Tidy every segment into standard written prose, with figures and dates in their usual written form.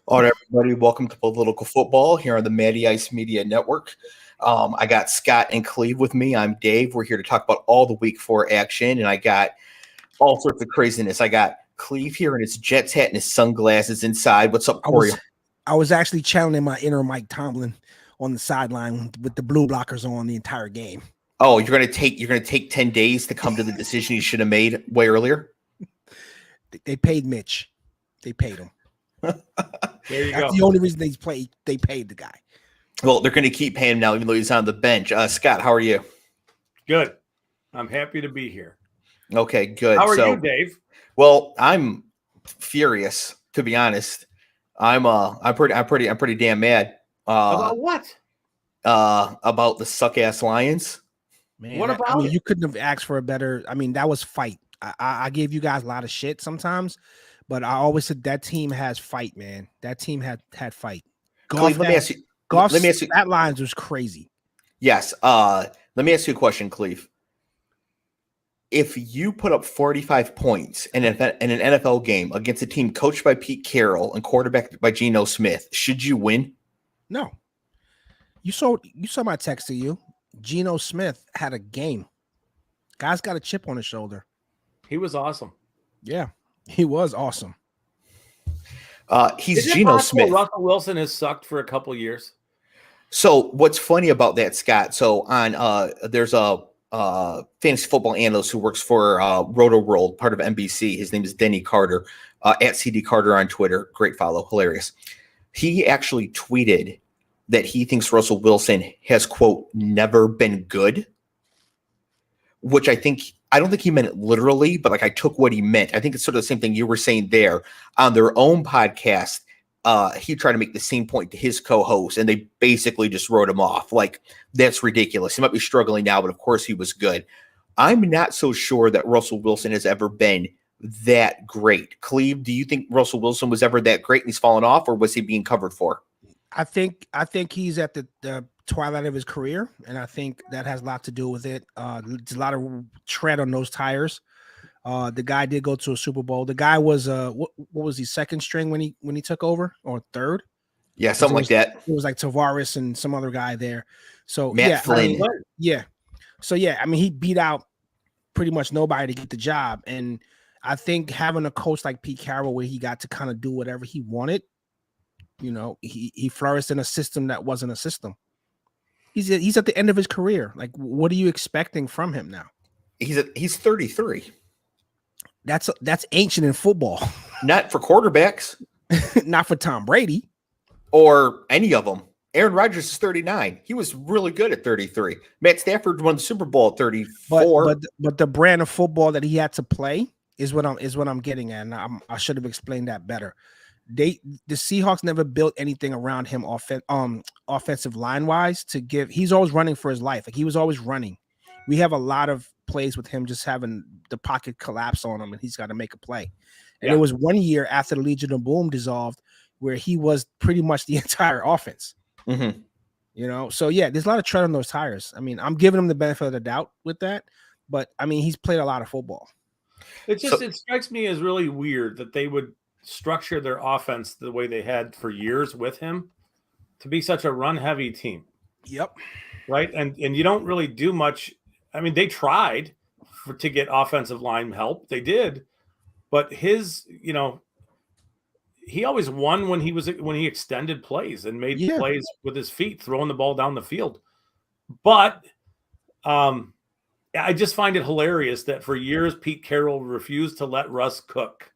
All right, everybody, welcome to Political Football here on the Matty Ice Media Network. I got Scott and Cleve with me. I'm Dave. We're here to talk about all the Week 4 action, and I got all sorts of craziness. I got Cleve here in his Jets hat and his sunglasses inside. What's up, Corey? I was actually channeling my inner Mike Tomlin on the sideline with the blue blockers on the entire game. Oh, you're gonna take 10 days to come to the decision you should have made way earlier? They paid Mitch. They paid him. There you That's go. the only reason they paid the guy. Well, they're going to keep paying him now, even though he's on the bench. Scott, how are you? Good. I'm happy to be here. Okay, good. How are you, Dave? Well, I'm furious, to be honest. I'm pretty damn mad. About what? About the suck ass Lions. Man, What about it? you couldn't have asked for a better. That was fight. I gave you guys a lot of shit sometimes, but I always said that team has fight, man. That team had fight. Cleve, let me ask you. That lines was crazy. Yes. Let me ask you a question, Cleve. If you put up 45 points in an NFL game against a team coached by Pete Carroll and quarterbacked by Geno Smith, should you win? No. You saw my text to you. Geno Smith had a game. Guy's got a chip on his shoulder. He was awesome. Yeah, he was awesome. He's Geno Smith. Russell Wilson has sucked for a couple years. So what's funny about that, Scott? So on there's a fantasy football analyst who works for Roto World, part of NBC. His name is Denny Carter, at CD Carter on Twitter. Great follow, hilarious. He actually tweeted that he thinks Russell Wilson has, quote, never been good, which I don't think he meant it literally, but like I took what he meant. I think it's sort of the same thing you were saying there. On their own podcast, he tried to make the same point to his co-host, and they basically just wrote him off. Like, that's ridiculous. He might be struggling now, but of course he was good. I'm not so sure that Russell Wilson has ever been that great. Cleve, do you think Russell Wilson was ever that great and he's fallen off, or was he being covered for? I think he's at the twilight of his career, and I think that has a lot to do with it. There's a lot of tread on those tires. The guy did go to a Super Bowl. The guy was what was he, second string when he took over, or third? Yeah, something like that. It was like Tavares and some other guy there. So Matt Flynn. So he beat out pretty much nobody to get the job, and I think having a coach like Pete Carroll, where he got to kind of do whatever he wanted, he flourished in a system that wasn't a system. He's at the end of his career. Like, what are you expecting from him now? He's 33. That's ancient in football. Not for quarterbacks. Not for Tom Brady. Or any of them. Aaron Rodgers is 39. He was really good at 33. Matt Stafford won the Super Bowl at 34. But the brand of football that he had to play is what I'm getting at. And I should have explained that better. The Seahawks never built anything around him offensive line wise to give. He's always running for his life. Like, he was always running. We have a lot of plays with him just having the pocket collapse on him, and he's got to make a play. And There was one year after the Legion of Boom dissolved where he was pretty much the entire offense. Mm-hmm. So there's a lot of tread on those tires. I'm giving him the benefit of the doubt with that, but he's played a lot of football. It strikes me as really weird that they would structure their offense the way they had for years with him to be such a run-heavy team. Yep. Right? And you don't really do much. They tried to get offensive line help. They did. But his, he always won when he extended plays and made plays with his feet, throwing the ball down the field. But I just find it hilarious that for years Pete Carroll refused to let Russ cook.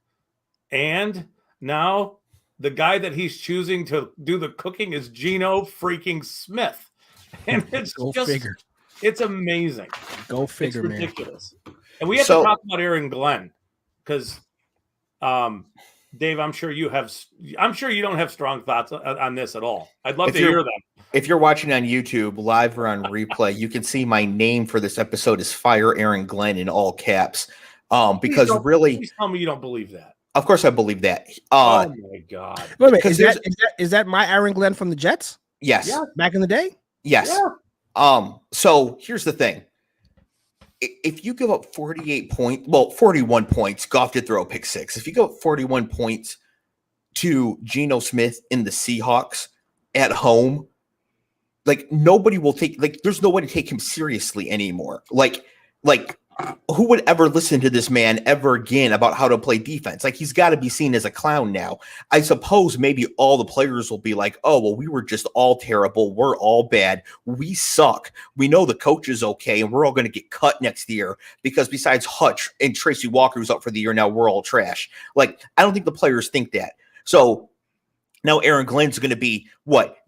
And now the guy that he's choosing to do the cooking is Geno freaking Smith. And it's figure. It's amazing. Go figure, it's ridiculous. Man. And we have to talk about Aaron Glenn because, Dave, I'm sure you don't have strong thoughts on this at all. I'd love to hear them. If you're watching on YouTube, live or on replay, you can see my name for this episode is Fire Aaron Glenn in all caps. Because please tell me you don't believe that. Of course I believe that. Oh my God. Wait a minute, is that my Aaron Glenn from the Jets? Yes. Yeah. Back in the day? Yes. Yeah. So here's the thing. If you give up 41 points, Goff did throw a pick six. If you go up 41 points, to Geno Smith in the Seahawks at home, like nobody will take, like there's no way to take him seriously anymore. Like who would ever listen to this man ever again about how to play defense? Like he's got to be seen as a clown now. I suppose maybe all the players will be like, oh, well, we were just all terrible. We're all bad. We suck. We know the coach is okay. And we're all going to get cut next year because besides Hutch and Tracy Walker, who's up for the year now, we're all trash. Like, I don't think the players think that. So now Aaron Glenn's going to be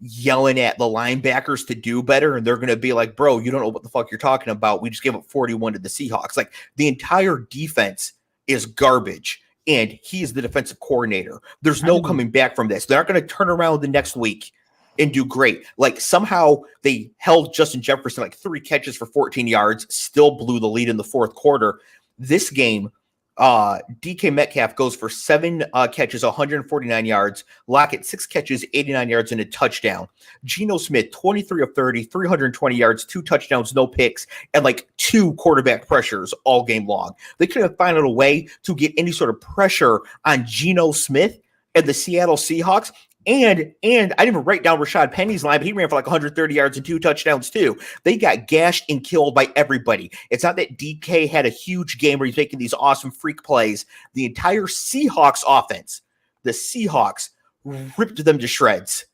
yelling at the linebackers to do better. And they're going to be like, bro, you don't know what the fuck you're talking about. We just gave up 41 to the Seahawks. Like the entire defense is garbage. And he is the defensive coordinator. There's no coming back from this. They're not going to turn around the next week and do great. Like somehow they held Justin Jefferson like 3 catches for 14 yards, still blew the lead in the fourth quarter. This game, DK Metcalf goes for 7 catches, 149 yards. Lockett 6 catches, 89 yards, and a touchdown. Geno Smith 23 of 30, 320 yards, 2 touchdowns, no picks, and like 2 quarterback pressures all game long. They couldn't find a way to get any sort of pressure on Geno Smith and the Seattle Seahawks. And I didn't even write down Rashad Penny's line, but he ran for like 130 yards and 2 touchdowns too. They got gashed and killed by everybody. It's not that DK had a huge game where he's making these awesome freak plays. The entire Seahawks offense, the Seahawks ripped them to shreds.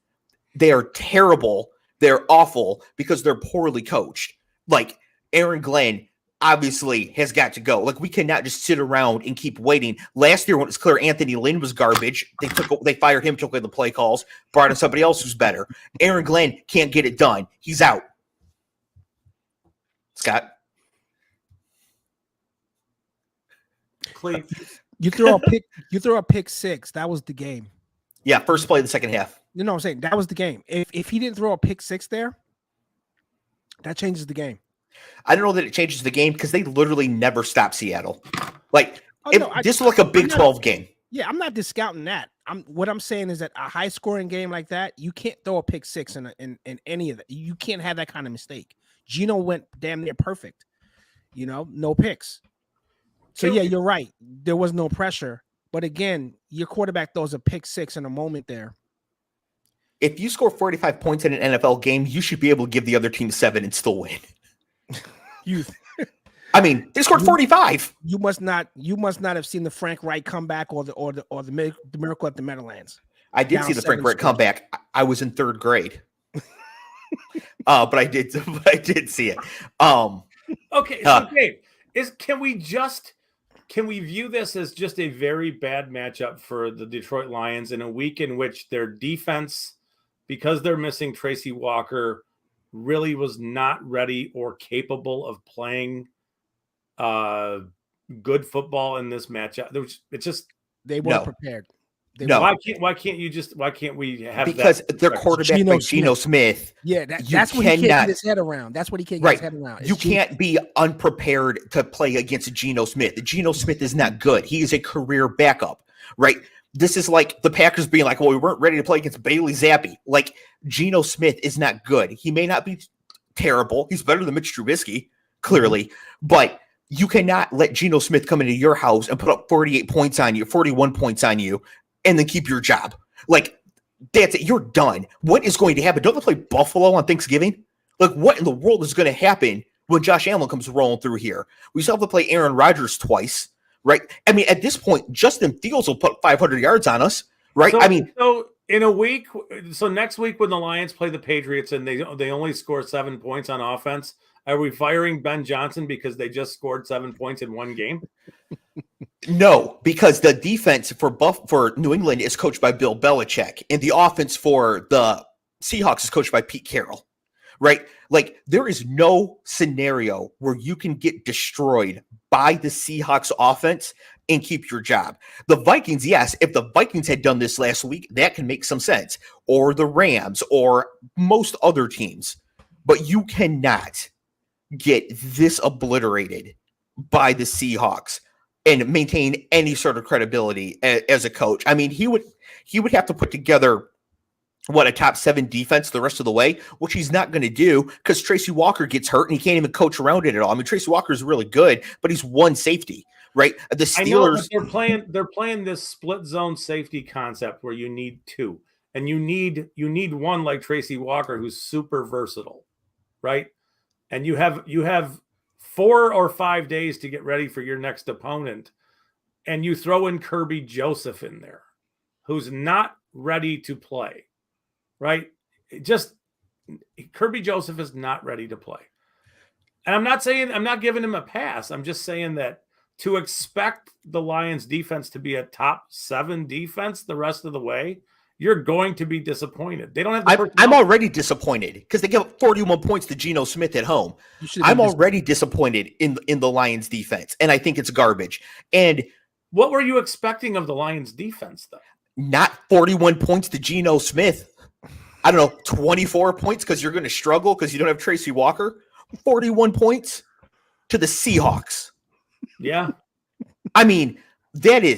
They are terrible. They're awful because they're poorly coached. Like Aaron Glenn obviously has got to go. Like we cannot just sit around and keep waiting. Last year when it was clear Anthony Lynn was garbage, they fired him, took away the play calls, brought in somebody else who's better. Aaron Glenn can't get it done. He's out. Scott. Clev. You throw a pick 6. That was the game. Yeah, first play of the second half. You know what I'm saying? That was the game. If he didn't throw a pick 6 there, that changes the game. I don't know that it changes the game because they literally never stop Seattle. Like this was like a Big 12 game. Yeah, I'm not discounting that. What I'm saying is that a high scoring game like that, you can't throw a pick 6 in any of that. You can't have that kind of mistake. Geno went damn near perfect. No picks. So yeah, you're right. There was no pressure. But again, your quarterback throws a pick 6 in a moment there. If you score 45 points in an NFL game, you should be able to give the other team 7 and still win. I mean, they scored 45. You must not have seen the Frank Reich comeback or the miracle at the Meadowlands. I did see the Frank Reich comeback. I was in 3rd grade. But I did see it. Okay, so Dave, can we view this as just a very bad matchup for the Detroit Lions in a week in which their defense, because they're missing Tracy Walker, really was not ready or capable of playing good football in this matchup? They weren't prepared. Why can't we have because their quarterback like Geno Smith? Yeah, that's what he can't get his head around. That's what he can't get his head around. You can't be unprepared to play against Geno Smith. Geno Smith is not good. He is a career backup, right? This is like the Packers being like, well, we weren't ready to play against Bailey Zappi. Like, Geno Smith is not good. He may not be terrible. He's better than Mitch Trubisky, clearly. But you cannot let Geno Smith come into your house and put up 48 points on you, 41 points on you, and then keep your job. Like, that's it. You're done. What is going to happen? Don't they play Buffalo on Thanksgiving? Like, what in the world is going to happen when Josh Allen comes rolling through here? We still have to play Aaron Rodgers twice. Right. I mean, at this point, Justin Fields will put 500 yards on us. Right. So in a week, next week when the Lions play the Patriots and they only score 7 points on offense, are we firing Ben Johnson because they just scored 7 points in one game? No, because the defense for New England is coached by Bill Belichick, and the offense for the Seahawks is coached by Pete Carroll. Right. Like, there is no scenario where you can get destroyed by the Seahawks offense and keep your job. The Vikings, yes, if the Vikings had done this last week, that can make some sense. Or the Rams or most other teams. But you cannot get this obliterated by the Seahawks and maintain any sort of credibility as a coach. I mean, he would have to put together a top 7 defense the rest of the way, which he's not going to do because Tracy Walker gets hurt and he can't even coach around it at all. I mean, Tracy Walker is really good, but he's one safety, right? The Steelers, they're playing this split zone safety concept where you need 2, and you need one like Tracy Walker who's super versatile, right? And you have 4 or 5 days to get ready for your next opponent, and you throw in Kirby Joseph in there, who's not ready to play. Right? Kirby Joseph is not ready to play. And I'm not giving him a pass. I'm just saying that to expect the Lions defense to be a top 7 defense the rest of the way, you're going to be disappointed. They don't have I'm already disappointed because they give up 41 points to Geno Smith at home. I'm already disappointed in the Lions defense, and I think it's garbage. And what were you expecting of the Lions defense, though? Not 41 points to Geno Smith. I don't know, 24 points because you're going to struggle because you don't have Tracy Walker. 41 points to the Seahawks. Yeah. I mean, they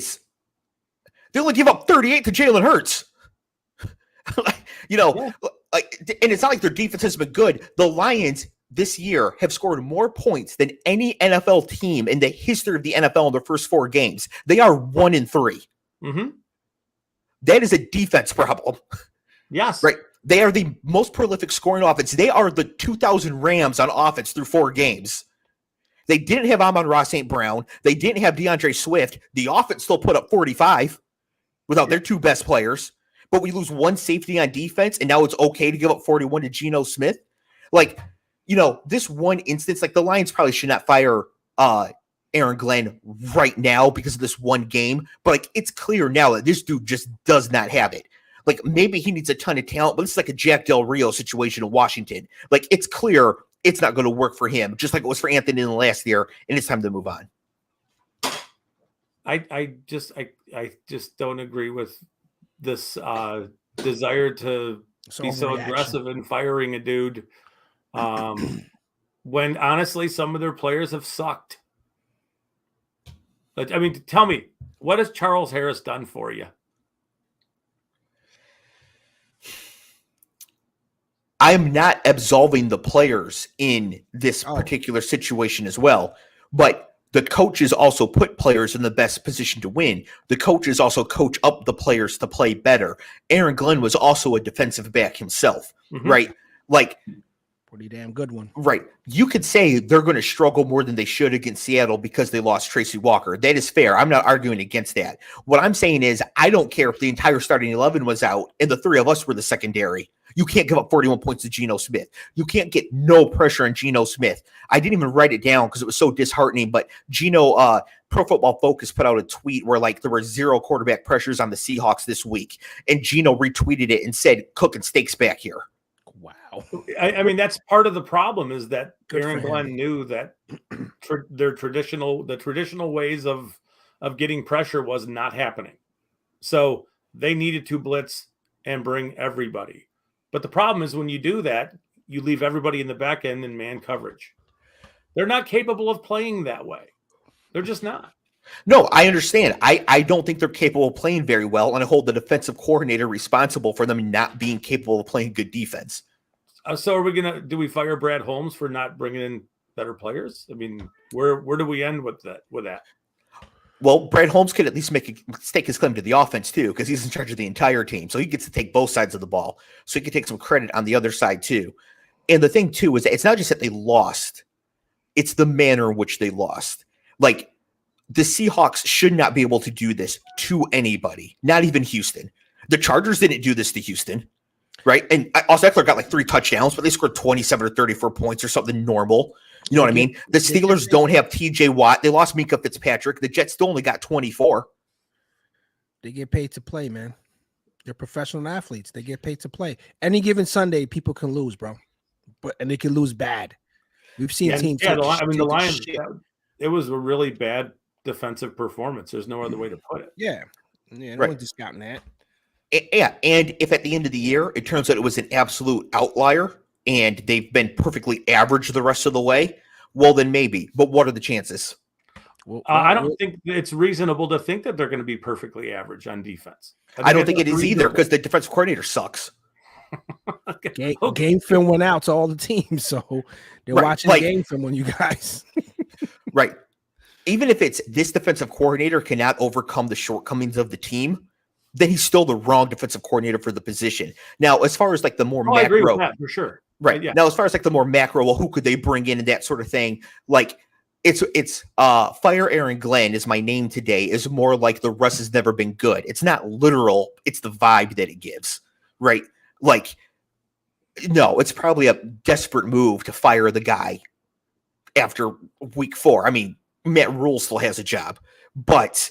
only give up 38 to Jalen Hurts. And it's not like their defense has been good. The Lions this year have scored more points than any NFL team in the history of the NFL in their first 4 games. They are 1-3. Mm-hmm. That is a defense problem. Yes. Right. They are the most prolific scoring offense. They are the 2000 Rams on offense through 4 games. They didn't have Amon-Ra St. Brown. They didn't have DeAndre Swift. The offense still put up 45 without their 2 best players. But we lose 1 safety on defense, and now it's okay to give up 41 to Geno Smith. This one instance, the Lions probably should not fire Aaron Glenn right now because of this one game. But it's clear now that this dude just does not have it. Maybe he needs a ton of talent, but it's like a Jack Del Rio situation in Washington. It's clear it's not going to work for him, just like it was for Anthony in the last year, and it's time to move on. I just don't agree with this desire to be so aggressive in firing a dude when honestly some of their players have sucked. I mean, tell me, what has Charles Harris done for you? I'm not absolving the players in this particular situation as well, but the coaches also put players in the best position to win. The coaches also coach up the players to play better. Aaron Glenn was also a defensive back himself, right? Pretty damn good one. Right. You could say they're going to struggle more than they should against Seattle because they lost Tracy Walker. That is fair. I'm not arguing against that. What I'm saying is I don't care if the entire starting 11 was out and the 3 of us were the secondary. You can't give up 41 points to Geno Smith. You can't get no pressure on Geno Smith. I didn't even write it down because it was so disheartening, but Geno, Pro Football Focus put out a tweet where there were 0 quarterback pressures on the Seahawks this week. And Geno retweeted it and said, cooking steaks back here. Wow. I mean, that's part of the problem is that Aaron Glenn knew that the traditional ways of getting pressure was not happening. So they needed to blitz and bring everybody. But the problem is when you do that, you leave everybody in the back end in man coverage. They're not capable of playing that way. They're just not. No, I understand. I don't think they're capable of playing very well, and I hold the defensive coordinator responsible for them not being capable of playing good defense. So are we do we fire Brad Holmes for not bringing in better players? I mean, where do we end with that? Well, Brad Holmes could at least stake his claim to the offense too, because he's in charge of the entire team. So he gets to take both sides of the ball. So he can take some credit on the other side too. And the thing too is that it's not just that they lost, it's the manner in which they lost. The Seahawks should not be able to do this to anybody, not even Houston. The Chargers didn't do this to Houston, right? And Austin Eckler got 3 touchdowns, but they scored 27 or 34 points or something normal. You know what I mean? The Steelers don't have TJ Watt. They lost Minkah Fitzpatrick. The Jets still only got 24. They get paid to play, man. They're professional athletes. They get paid to play. Any given Sunday, people can lose, bro. And they can lose bad. We've seen teams. Yeah, the Lions, it was a really bad defensive performance. There's no other way to put it. Yeah. No one's discounting that. Yeah, and if at the end of the year it turns out it was an absolute outlier and they've been perfectly average the rest of the way, well, then maybe. But what are the chances? I don't think it's reasonable to think that they're going to be perfectly average on defense. I don't think it is either because the defensive coordinator sucks. Game film went out to all the teams, so they're watching game film on you guys. Right. Even if it's this defensive coordinator cannot overcome the shortcomings of the team, then he's still the wrong defensive coordinator for the position. Now, as far as like the more macro, I agree with that for sure. Right. Yeah. Now, as far as like the more macro, well, who could they bring in and that sort of thing? Like it's Fire Aaron Glenn is my name today is more like the Russ has never been good. It's not literal. It's the vibe that it gives. Right. Like, no, it's probably a desperate move to fire the guy after week 4. I mean, Matt Rule still has a job, but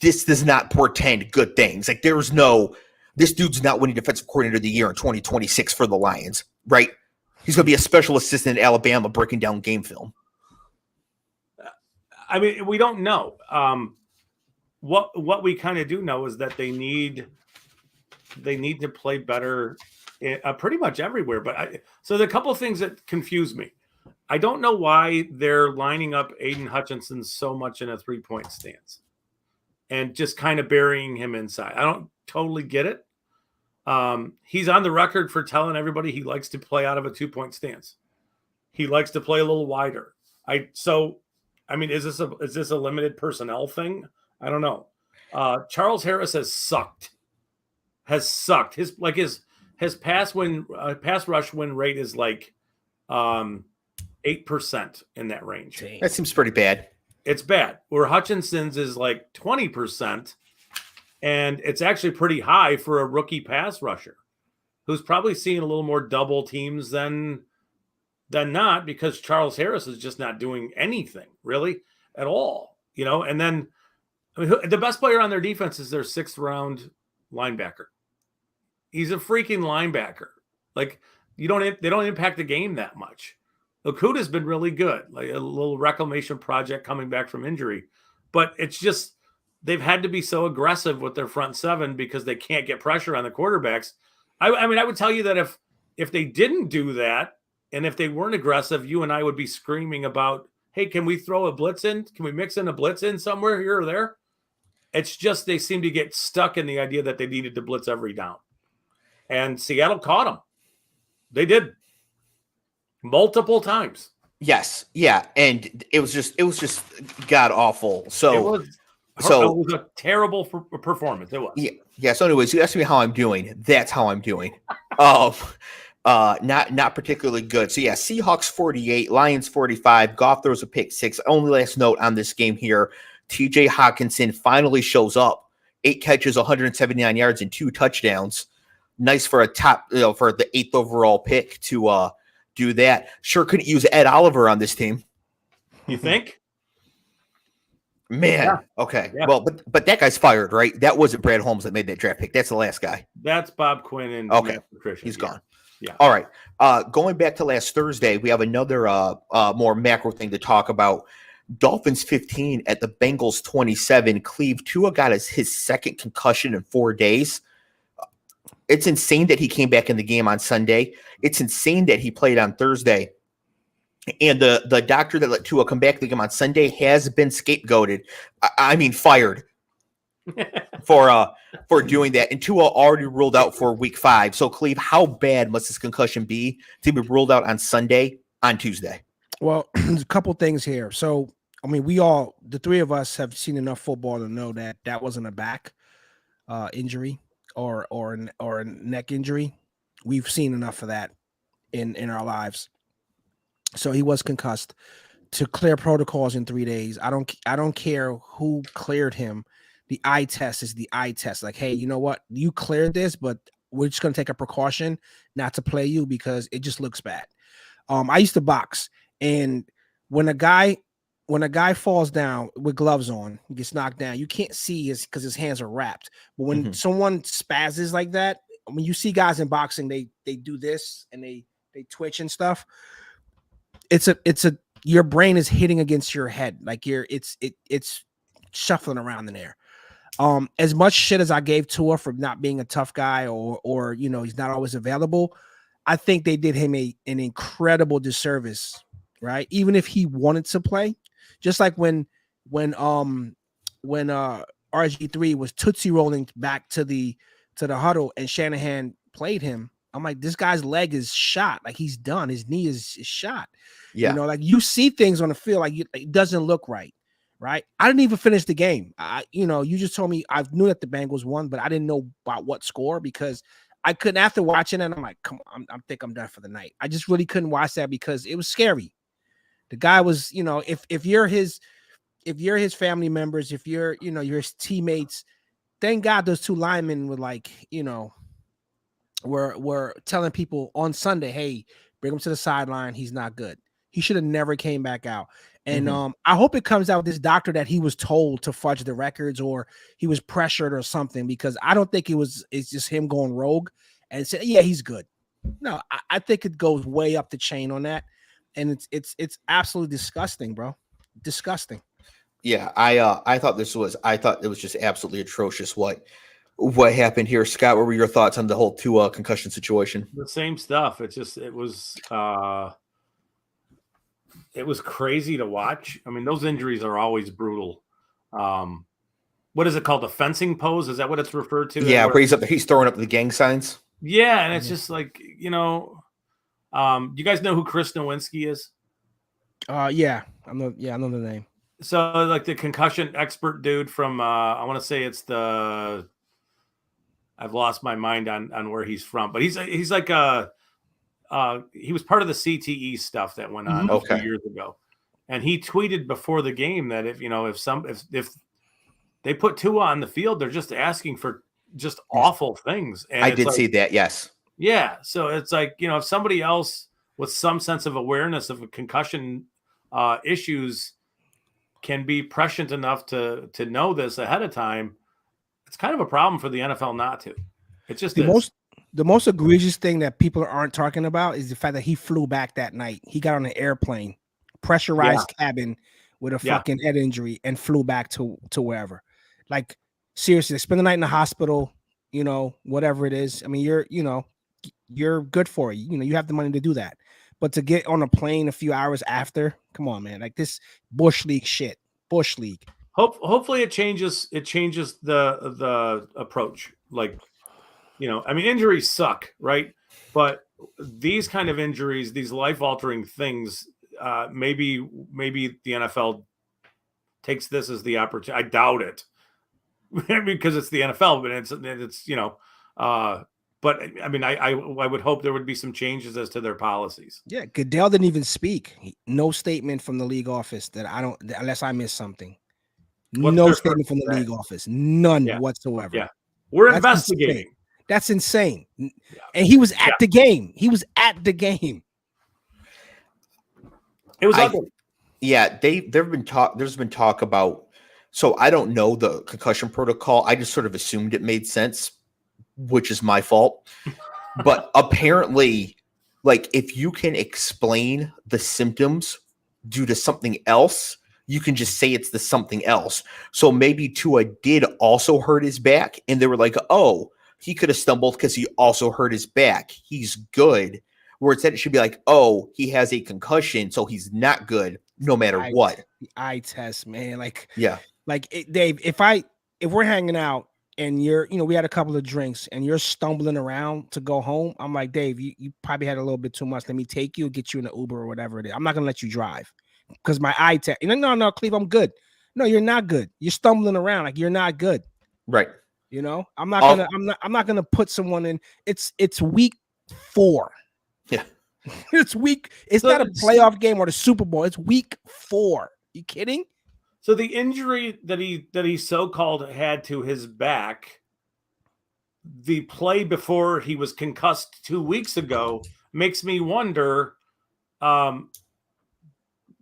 this does not portend good things. Like this dude's not winning defensive coordinator of the year in 2026 for the Lions, right? He's going to be a special assistant at Alabama breaking down game film. I mean, we don't know. What we kind of do know is that they need to play better pretty much everywhere. But so there are a couple of things that confuse me. I don't know why they're lining up Aiden Hutchinson so much in a 3-point stance and just kind of burying him inside. I don't totally get it. He's on the record for telling everybody he likes to play out of a 2-point stance. He likes to play a little wider. I mean, is this a limited personnel thing? I don't know. Charles Harris has sucked. His pass rush win rate is like 8% in that range. That seems pretty bad. It's bad. Where Hutchinson's is like 20%, and it's actually pretty high for a rookie pass rusher who's probably seeing a little more double teams than not, because Charles Harris is just not doing anything really at all, you know. And then, I mean, the best player on their defense is their 6th round linebacker. He's a freaking linebacker. Like, they don't impact the game that much. Okudah's been really good, like a little reclamation project coming back from injury, but it's just they've had to be so aggressive with their front 7 because they can't get pressure on the quarterbacks. I mean, I would tell you that if they didn't do that, and if they weren't aggressive, you and I would be screaming about, hey, can we throw a blitz in? Can we mix in a blitz in somewhere here or there? It's just they seem to get stuck in the idea that they needed to blitz every down. And Seattle caught them. They did. Multiple times. Yes. Yeah. And it was just god awful. So it was a terrible performance. It was. Yeah. So anyways, you asked me how I'm doing. That's how I'm doing. Not particularly good. So yeah, Seahawks 48, Lions 45. Goff throws a pick 6. Only last note on this game here: TJ Hawkinson finally shows up. 8 catches, 179 yards, and 2 touchdowns. Nice for a top, for the 8th overall pick to do that. Sure couldn't use Ed Oliver on this team. You think? Man, yeah. Okay. Yeah. Well, but that guy's fired, right? That wasn't Brad Holmes that made that draft pick. That's the last guy. That's Bob Quinn and okay. He's gone. Yeah. All right. Going back to last Thursday, we have another more macro thing to talk about. Dolphins 15 at the Bengals 27. Clev, Tua got his 2nd concussion in 4 days. It's insane that he came back in the game on Sunday. It's insane that he played on Thursday. And the doctor that let Tua come back to the game on Sunday has been scapegoated. I mean, fired for doing that. And Tua already ruled out for week 5. So, Cleve, how bad must this concussion be to be ruled out on Sunday, on Tuesday? Well, there's a couple things here. So, I mean, the 3 of us have seen enough football to know that wasn't a back injury or a neck injury. We've seen enough of that in our lives. So he was concussed. To clear protocols in 3 days, I don't care who cleared him. The eye test is the eye test. Like, hey, you know what? You cleared this, but we're just going to take a precaution not to play you because it just looks bad. I used to box, and when a guy falls down with gloves on, he gets knocked down, you can't see because his hands are wrapped. But when someone spazzes like that, when you see guys in boxing, they do this and they twitch and stuff. It's your brain is hitting against your head. Like it's shuffling around in there. As much shit as I gave Tua for not being a tough guy or he's not always available, I think they did him an incredible disservice, right? Even if he wanted to play, just like when RG3 was tootsie rolling back to the huddle and Shanahan played him, I'm like, this guy's leg is shot. Like, he's done. His knee is shot. Yeah. You know, like, you see things on the field, like, it doesn't look right. Right. I didn't even finish the game. You just told me, I knew that the Bengals won, but I didn't know about what score, because I couldn't, after watching it, I'm like, come on, I think I'm done for the night. I just really couldn't watch that because it was scary. The guy was, if you're his family members, if you're his teammates, thank God those two linemen were like, were telling people on Sunday, hey, bring him to the sideline. He's not good. He should have never came back out. And I hope it comes out with this doctor that he was told to fudge the records, or he was pressured or something, because I don't think it's just him going rogue and say, yeah, he's good. No, I think it goes way up the chain on that. And it's absolutely disgusting, bro. Disgusting. Yeah, I thought it was just absolutely atrocious what happened here. Scott, what were your thoughts on the whole concussion situation? The same stuff. It was crazy to watch. I mean, those injuries are always brutal. What is it called? The fencing pose? Is that what it's referred to? Yeah, where he's throwing up the gang signs. Yeah, and it's just like, you guys know who Chris Nowinski is? Yeah, I know the name. So, like, the concussion expert dude from I want to say it's I've lost my mind on where he's from, but he's like he was part of the CTE stuff that went on a few years ago, and he tweeted before the game that if they put Tua on the field, they're just asking for just awful things. And I did see that. Yes. Yeah. So it's like, if somebody else with some sense of awareness of a concussion issues can be prescient enough to know this ahead of time, it's kind of a problem for the NFL not to. It's just the most egregious thing that people aren't talking about is the fact that he flew back that night. He got on an airplane, pressurized cabin with a fucking head injury, and flew back to wherever. Like, seriously, spend the night in the hospital, whatever it is. I mean, you're good for it. You have the money to do that. But to get on a plane a few hours after, come on, man. Like, this Bush League shit. Bush League. Hopefully it changes the approach. Like, I mean, injuries suck, right? But these kind of injuries, these life-altering things, maybe the NFL takes this as the opportunity. I doubt it, because it's the NFL, but it's but I mean, I would hope there would be some changes as to their policies. Yeah, Goodell didn't even speak. No statement from the league office unless I missed something. No statement from the league office. None whatsoever. Yeah, we're investigating. Insane. That's insane. Yeah. And he was at the game. He was at the game. It was ugly. Yeah, there's been talk about, so I don't know the concussion protocol. I just sort of assumed it made sense, which is my fault. But apparently, like, if you can explain the symptoms due to something else, you can just say it's the something else. So maybe Tua did also hurt his back, and they were like, oh, he could have stumbled because he also hurt his back. He's good. Where instead it should be like, oh, he has a concussion, so he's not good no matter what. The eye test, man. Like, yeah. Like, Dave, if we're hanging out and we had a couple of drinks and you're stumbling around to go home, I'm like, Dave, you probably had a little bit too much. Let me take you, get you in an Uber or whatever it is. I'm not going to let you drive because my eye test. No, Cleve, I'm good. No, you're not good. You're stumbling around. Like, you're not good. Right. I'm not gonna put someone in. It's week 4. Yeah. It's not a playoff game or the Super Bowl. It's week 4. You kidding? So the injury that he so-called had to his back, the play before he was concussed 2 weeks ago, makes me wonder,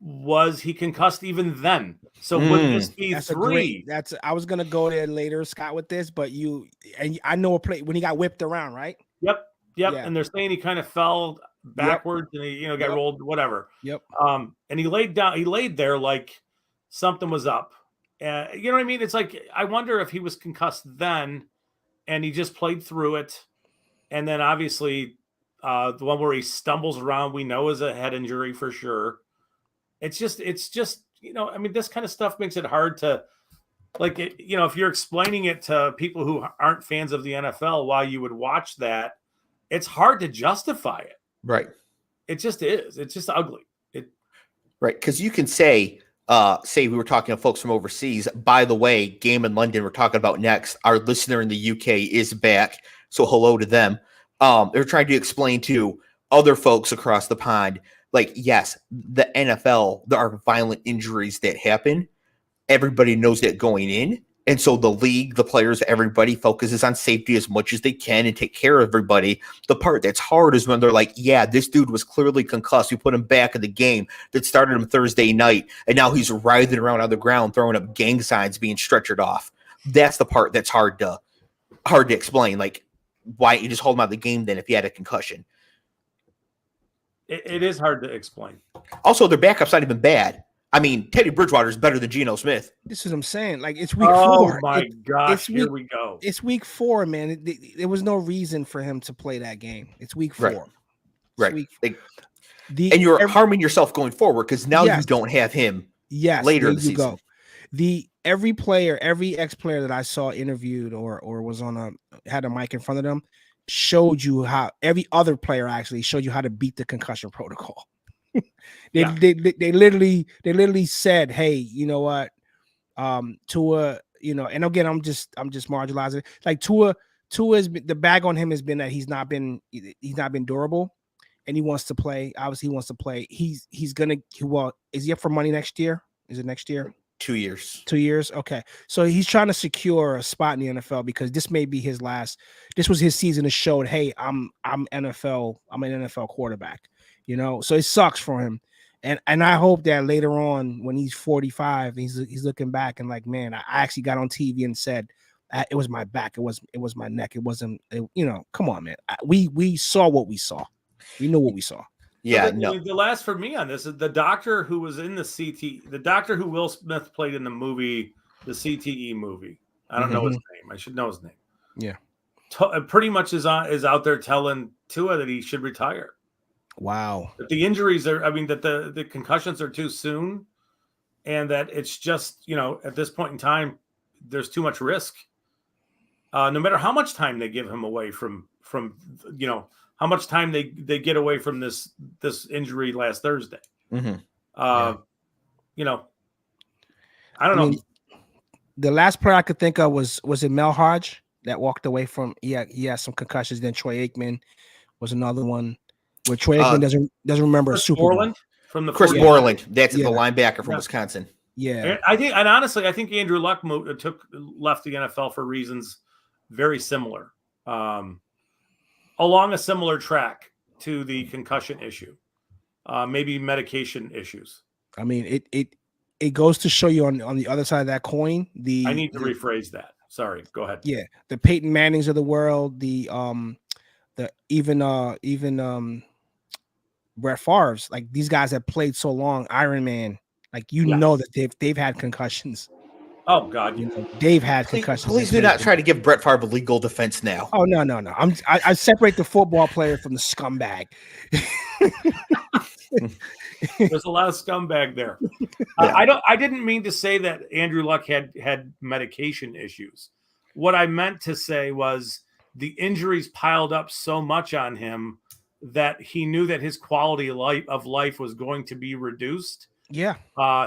was he concussed even then? So would this be 3? I was gonna go there later, Scott, with this, but I know a play when he got whipped around, right? Yep. Yeah. And they're saying he kind of fell backwards and he got rolled, whatever. Yep. And he laid there like something was up. You know what I mean? It's like, I wonder if he was concussed then and he just played through it. And then obviously the one where he stumbles around, we know is a head injury for sure. It's just, I mean, this kind of stuff makes it hard to, like, if you're explaining it to people who aren't fans of the NFL, why you would watch that, it's hard to justify it. Right. It just is. It's just ugly. Right. Because you can say we were talking to folks from overseas. By the way, game in London we're talking about next. Our listener in the UK is back. So hello to them. They're trying to explain to other folks across the pond, like, yes, the NFL, there are violent injuries that happen. Everybody knows that going in. And so the league, the players, everybody focuses on safety as much as they can and take care of everybody. The part that's hard is when they're like, yeah, this dude was clearly concussed. We put him back in the game that started him Thursday night, and now he's writhing around on the ground, throwing up gang signs, being stretchered off. That's the part that's hard to explain. Like, why you just hold him out of the game then if he had a concussion? It is hard to explain. Also, their backup's not even bad. I mean, Teddy Bridgewater is better than Geno Smith. This is what I'm saying. Like, it's week 4. Oh my gosh, here we go. It's week 4, man. There was no reason for him to play that game. It's week 4. Right. Week 4. And you're harming yourself going forward because now you don't have him later in the season. Every player, every ex-player that I saw interviewed or was had a mic in front of them showed you how every other player actually showed you how to beat the concussion protocol. They literally said, hey, you know what, Tua, you know, and again, I'm just marginalizing it. Like Tua's the bag on him has been that he's not been durable, and he wants to play. Obviously, he wants to play. He's gonna. Well, is he up for money next year? Is it next year? 2 years. 2 years. Okay, so he's trying to secure a spot in the NFL because this may be his last. This was his season to show, hey, I'm NFL. I'm an NFL quarterback. You know, so it sucks for him. And I hope that later on when he's 45, he's looking back and like, man, I actually got on TV and said it was my back, it was my neck, it wasn't. You know, come on, man. We saw what we saw. We knew what we saw. Yeah, so the last for me on this is the doctor who was in the doctor who Will Smith played in the movie, the CTE movie. I don't know his name. I should know his name. Yeah, pretty much is out there telling Tua that he should retire. Wow. That the injuries are, I mean, that the concussions are too soon, and that it's just, you know, at this point in time, there's too much risk. No matter how much time they give him away from you know, how much time they get away from this injury last Thursday. You know, I don't know. The last player I could think of was it Mel Hodge that walked away from, he had some concussions. Then Troy Aikman was another one. Where Troy Aikman doesn't remember Chris a Super Bowl. Borland from the Chris Borland, that's the linebacker from Wisconsin. Yeah, and honestly, I think Andrew Luck left the NFL for reasons very similar, along a similar track to the concussion issue, maybe medication issues. I mean, it goes to show you on the other side of that coin. I need to rephrase that. Sorry, go ahead. Yeah, the Peyton Mannings of the world, even Brett Favre's, like these guys that played so long, Iron Man, like know that they've had concussions. Oh God, you know, they've had concussions. Please do not try to give Brett Favre legal defense now. Oh no. I separate the football player from the scumbag. There's a lot of scumbag there. I didn't mean to say that Andrew Luck had medication issues. What I meant to say was the injuries piled up so much on him that he knew that his quality of life was going to be reduced. Yeah.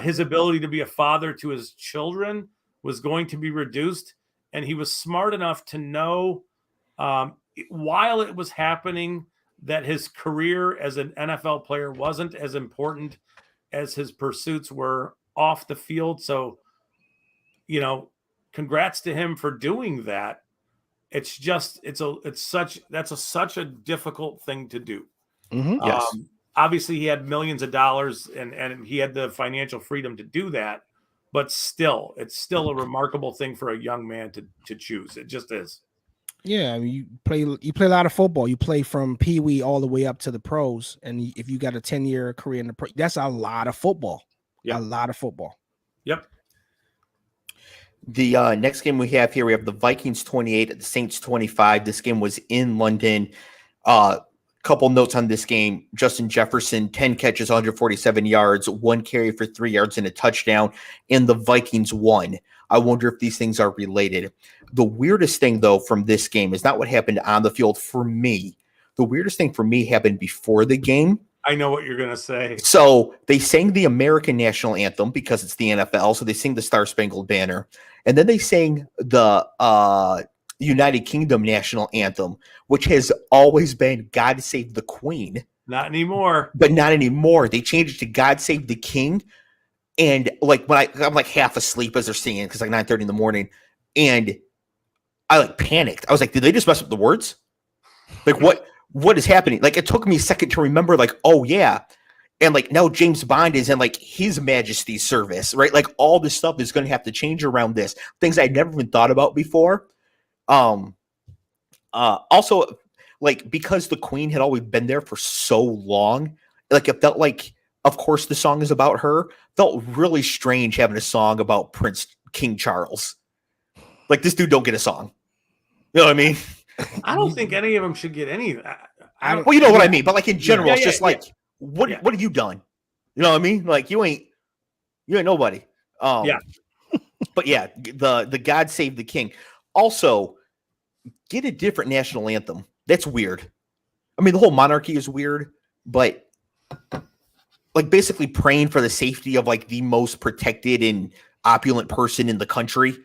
His ability to be a father to his children was going to be reduced. And he was smart enough to know while it was happening that his career as an NFL player wasn't as important as his pursuits were off the field. So, you know, congrats to him for doing that. It's just such a difficult thing to do. Yes. Obviously, he had millions of dollars and he had the financial freedom to do that, but still, it's still a remarkable thing for a young man to choose. It just is. Yeah, I mean, you play a lot of football. You play from Pee Wee all the way up to the pros, and if you got a 10-year career in the pro, that's a lot of football. Yep. A lot of football. Yep. The next game we have here, we have the Vikings 28 at the Saints 25. This game was in London. Couple notes on this game. Justin Jefferson, 10 catches, 147 yards, 1 carry for 3 yards and a touchdown, and the Vikings won. I wonder if these things are related. The weirdest thing, though, from this game is not what happened on the field for me. The weirdest thing for me happened before the game. I know what you're going to say. So they sang the American national anthem because it's the NFL. So they sing the Star Spangled Banner. And then they sang the United Kingdom national anthem, which has always been God Save the Queen. Not anymore. But not anymore. They changed it to God Save the King. And like when I'm like half asleep as they're singing, because like 9:30 in the morning, and I like panicked. I was like, did they just mess up the words? Like what is happening? Like it took me a second to remember, like, oh yeah. And like now James Bond is in like His Majesty's service, right? Like all this stuff is going to have to change around this. Things I'd never even thought about before. Also, like because the Queen had always been there for so long, like it felt like, of course, the song is about her. Felt really strange having a song about King Charles. Like this dude don't get a song. You know what I mean? I don't think any of them should get any. Well, you know what I mean, but like in general, it's just like, what have you done? You know what I mean? Like you ain't nobody. Yeah. But yeah, the God Save the King. Also, get a different national anthem. That's weird. I mean, the whole monarchy is weird, but like basically praying for the safety of like the most protected and opulent person in the country.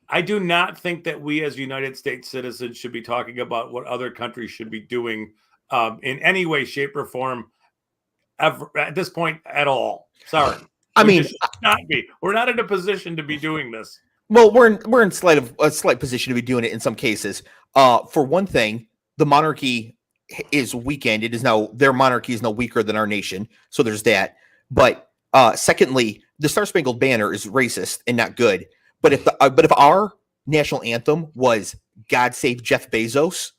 I do not think that we as United States citizens should be talking about what other countries should be doing in any way, shape, or form ever, at this point at all. Sorry. We're not in a position to be doing this. Well, we're in a slight position to be doing it in some cases. For one thing, the monarchy is weakened. It is now, their monarchy is no weaker than our nation. So there's that. But secondly, the Star Spangled Banner is racist and not good. But if our national anthem was God Save Jeff Bezos,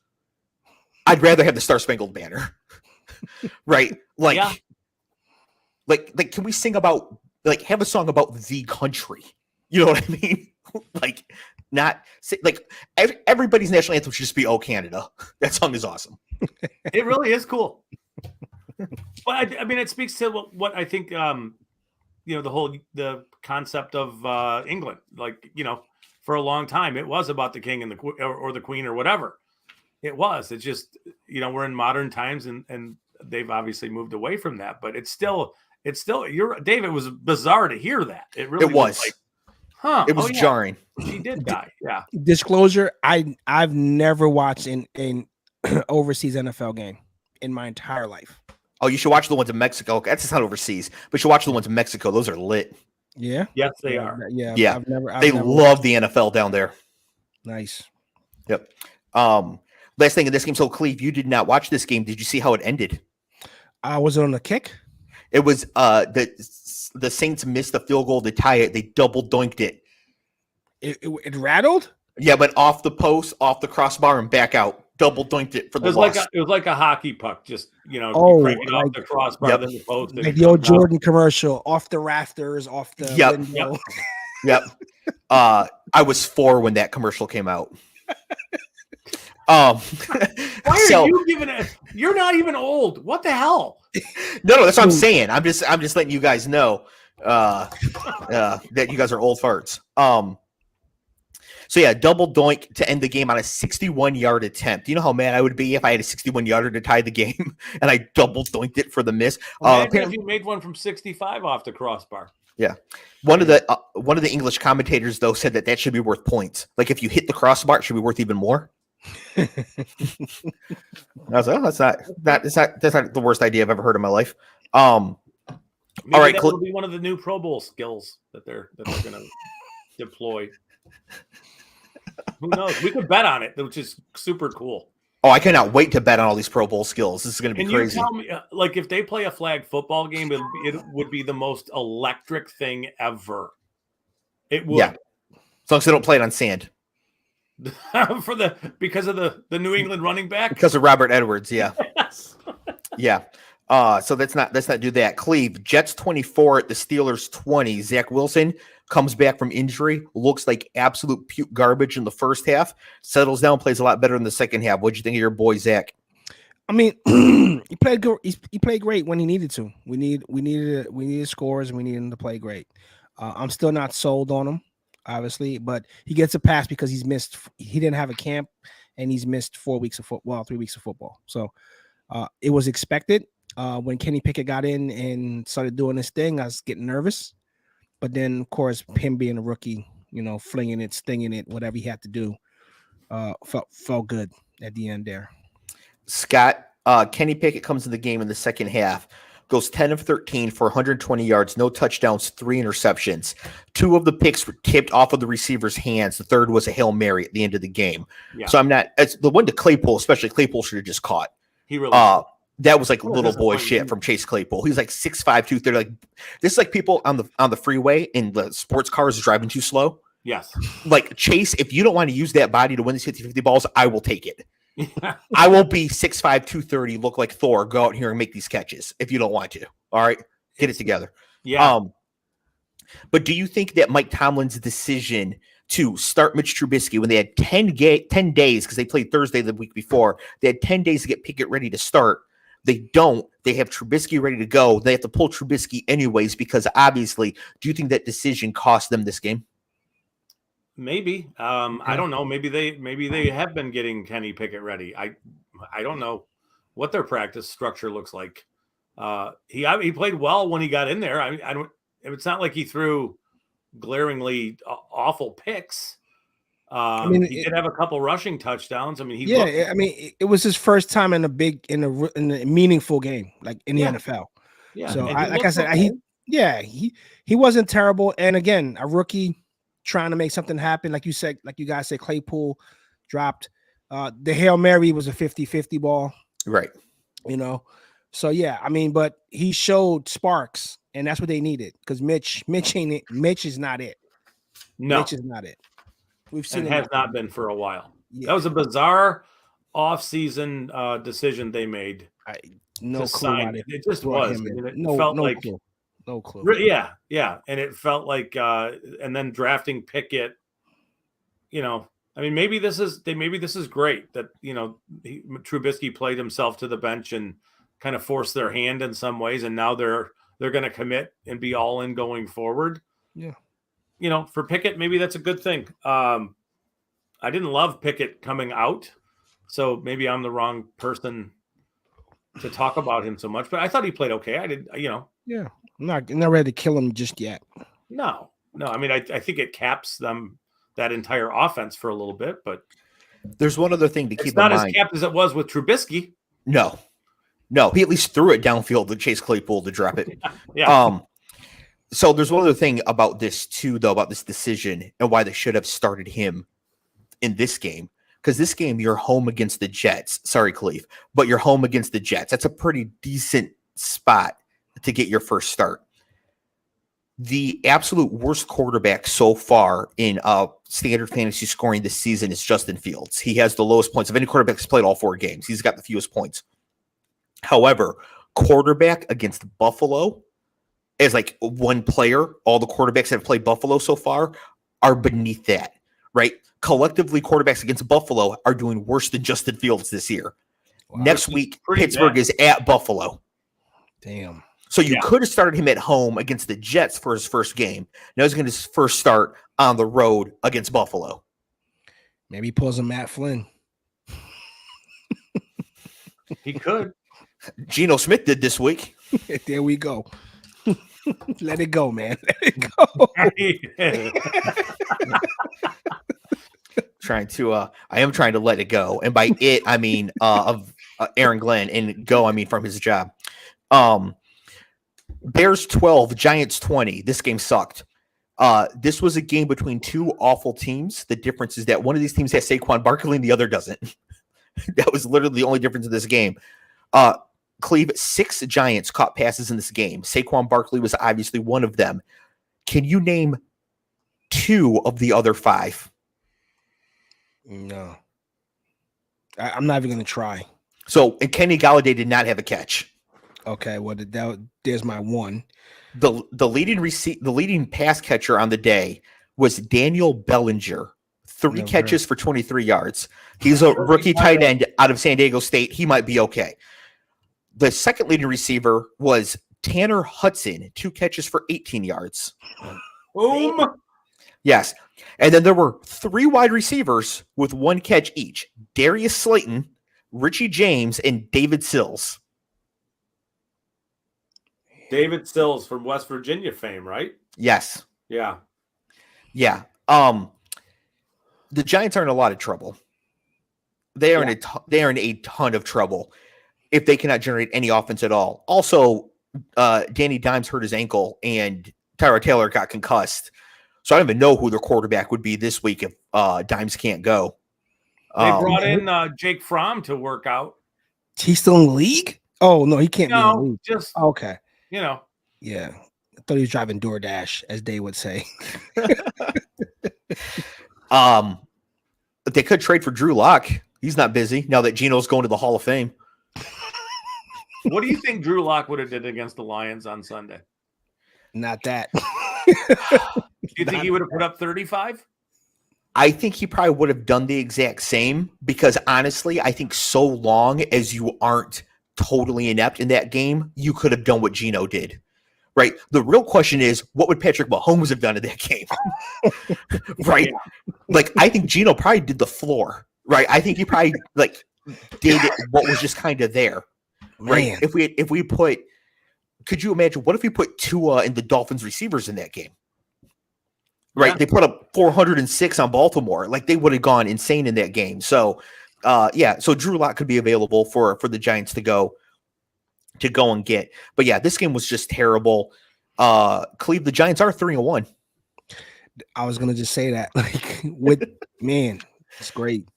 I'd rather have the Star Spangled Banner. Right? Like, like, can we sing about, like, have a song about the country? You know what I mean? Like, not like everybody's national anthem should just be "Oh Canada." That song is awesome. It really is cool. But I mean, it speaks to what I think. The concept of England, like, for a long time, it was about the king and the queen or whatever it was. It's just, we're in modern times and they've obviously moved away from that, but it's still, Dave, it was bizarre to hear that. It really was like, huh? It was jarring. She did die. Yeah. Disclosure: I've never watched an overseas NFL game in my entire life. Oh, you should watch the ones in Mexico. That's not overseas, but you should watch the ones in Mexico. Those are lit. Yeah. Yes, they are. Yeah. I've never love the NFL down there. Nice. Yep. Last thing in this game. So, Cleve, you did not watch this game. Did you see how it ended? Was it on a kick? It was the Saints missed the field goal to tie it. They double doinked it. It rattled? Yeah, but off the post, off the crossbar, and back out. Double doinked it for the loss. It was like a hockey puck, just crank it off the crossbar, then the post. Like the old Jordan commercial, off the rafters, off the window. Yep. I was 4 when that commercial came out. Why are you giving it? You're not even old. What the hell? No, that's what I'm saying. I'm just letting you guys know that you guys are old farts. So yeah, double doink to end the game on a 61-yard attempt. Do you know how mad I would be if I had a 61-yarder to tie the game and I double doinked it for the miss? If you made one from 65 off the crossbar. Yeah, one of the English commentators though said that should be worth points. Like if you hit the crossbar, it should be worth even more. I was like, oh, that's not the worst idea I've ever heard in my life. Maybe all right, that will be one of the new Pro Bowl skills that they're going to deploy. Who knows? We could bet on it, which is super cool. Oh, I cannot wait to bet on all these Pro Bowl skills. This is going to be crazy. You tell me, like, if they play a flag football game, it would be the most electric thing ever. It would. Yeah. As long as they don't play it on sand. Because of the New England running back? Because of Robert Edwards, yeah. Yes. Yeah. So let's not do that. Cleve, Jets 24 at the Steelers 20. Zach Wilson comes back from injury, looks like absolute puke garbage in the first half, settles down, plays a lot better in the second half. What'd you think of your boy Zach? I mean, he played good. He played great when he needed to. We needed scores, and we needed him to play great. I'm still not sold on him, obviously, but he gets a pass because he didn't have a camp, and he's missed 4 weeks of football, 3 weeks of football. So it was expected. When Kenny Pickett got in and started doing his thing, I was getting nervous. But then, of course, him being a rookie, flinging it, stinging it, whatever he had to do, felt good at the end there. Scott, Kenny Pickett comes in the game in the second half, goes 10 of 13 for 120 yards, no touchdowns, 3 interceptions. 2 of the picks were tipped off of the receiver's hands. The third was a Hail Mary at the end of the game. Yeah. So it's the one to Claypool, especially Claypool should have just caught. He really that was like little boy shit from Chase Claypool. He's like 6'5", 230. Like this is like people on the freeway and the sports cars driving too slow. Yes. Like Chase, if you don't want to use that body to win these 50-50 balls, I will take it. I won't be 6'5", 230, look like Thor, go out here and make these catches if you don't want to. All right. Get it together. Yeah. But do you think that Mike Tomlin's decision to start Mitch Trubisky when they had 10 days, because they played Thursday the week before, they had 10 days to get Pickett ready to start. They don't. They have Trubisky ready to go. They have to pull Trubisky anyways, because obviously, do you think that decision cost them this game? Maybe. I don't know. Maybe they have been getting Kenny Pickett ready. I don't know what their practice structure looks like. He played well when he got in there. I don't. It's not like he threw glaringly awful picks. He did have a couple rushing touchdowns. I mean, it was his first time in a meaningful game, like in the NFL. Yeah. So I said, he wasn't terrible. And again, a rookie trying to make something happen. Like you said, like you guys said, Claypool dropped. The Hail Mary was a 50-50 ball. Right. So but he showed sparks, and that's what they needed, because Mitch ain't it. Mitch is not it. No. Mitch is not it. We've seen it has not been for a while. Yeah. That was a bizarre off-season decision they made. No clue. It just was. No clue. Yeah. And it felt like, and then drafting Pickett, maybe this is great that, Trubisky played himself to the bench and kind of forced their hand in some ways. And now they're going to commit and be all in going forward. Yeah. For Pickett, maybe that's a good thing. I didn't love Pickett coming out, so maybe I'm the wrong person to talk about him so much, but I thought he played okay. I did, Yeah. I'm not ready to kill him just yet. No. I think it caps them, that entire offense, for a little bit, but there's one other thing to keep in mind. It's not as capped as it was with Trubisky. No, he at least threw it downfield to Chase Claypool to drop it. Yeah. So there's one other thing about this too, though, about this decision and why they should have started him in this game. Because this game, you're home against the Jets. Sorry, Cleve, but you're home against the Jets. That's a pretty decent spot to get your first start. The absolute worst quarterback so far in standard fantasy scoring this season is Justin Fields. He has the lowest points of any quarterback who's played all 4 games. He's got the fewest points. However, quarterback against Buffalo, as like one player, all the quarterbacks that have played Buffalo so far are beneath that, right? Collectively, quarterbacks against Buffalo are doing worse than Justin Fields this year. Wow. Next week, Pittsburgh is at Buffalo. Damn. So you could have started him at home against the Jets for his first game. Now he's going to first start on the road against Buffalo. Maybe he pulls a Matt Flynn. He could. Geno Smith did this week. There we go. Let it go, man. Let it go. I am trying to let it go. And by it, I mean of Aaron Glenn, and go, I mean from his job. Bears 12, Giants 20. This game sucked. This was a game between 2 awful teams. The difference is that one of these teams has Saquon Barkley and the other doesn't. That was literally the only difference in this game. Cleve, 6 Giants caught passes in this game. Saquon Barkley was obviously one of them. Can you name 2 of the other 5? No. I'm not even going to try. So, and Kenny Galladay did not have a catch. Okay, well, there's my one. The leading pass catcher on the day was Daniel Bellinger. 3 catches for 23 yards. He's a rookie tight end out of San Diego State. He might be okay. The second leading receiver was Tanner Hudson, 2 catches for 18 yards. Boom. Yes. And then there were 3 wide receivers with 1 catch each. Darius Slayton, Richie James, and David Sills. David Sills from West Virginia fame, right? Yes. Yeah. Yeah. The Giants are in a lot of trouble. They are in a ton of trouble if they cannot generate any offense at all. Also, Danny Dimes hurt his ankle and Tyrod Taylor got concussed. So I don't even know who their quarterback would be this week if Dimes can't go. They brought in Jake Fromm to work out. He's still in the league? Oh, no, he can't be in the league. Just okay. Yeah. I thought he was driving DoorDash, as they would say. They could trade for Drew Lock. He's not busy now that Geno's going to the Hall of Fame. What do you think Drew Lock would have did against the Lions on Sunday? Not that. Do you think he would have put up 35? I think he probably would have done the exact same because honestly, I think so long as you aren't totally inept in that game, you could have done what Geno did. Right. The real question is, what would Patrick Mahomes have done in that game? Right. Yeah. Like, I think Geno probably did the floor. Right. I think he probably did what was just kind of there. Right. Man. If we put, could you imagine what if we put Tua and the Dolphins receivers in that game? Right. Yeah. They put up 406 on Baltimore. Like, they would have gone insane in that game. So, so Drew Lock could be available for the Giants to go and get. But yeah, this game was just terrible. Cleve, the Giants are 3-1. I was gonna just say that. Man, it's great.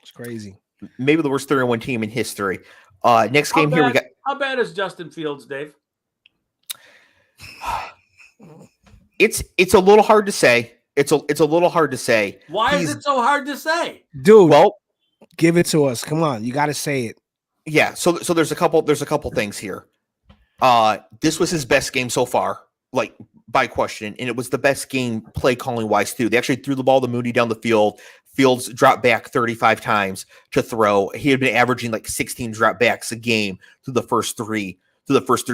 It's crazy. Maybe the worst 3-1 team in history. Next game here we got. How bad is Justin Fields, Dave? It's a little hard to say. It's a little hard to say. Why is it so hard to say? Dude, well, give it to us. Come on, you got to say it. Yeah, so there's a couple things here. This was his best game so far, like by question, and it was the best game play calling wise too. They actually threw the ball to Mooney down the field. Fields dropped back 35 times to throw. He had been averaging like 16 drop backs a game through the first three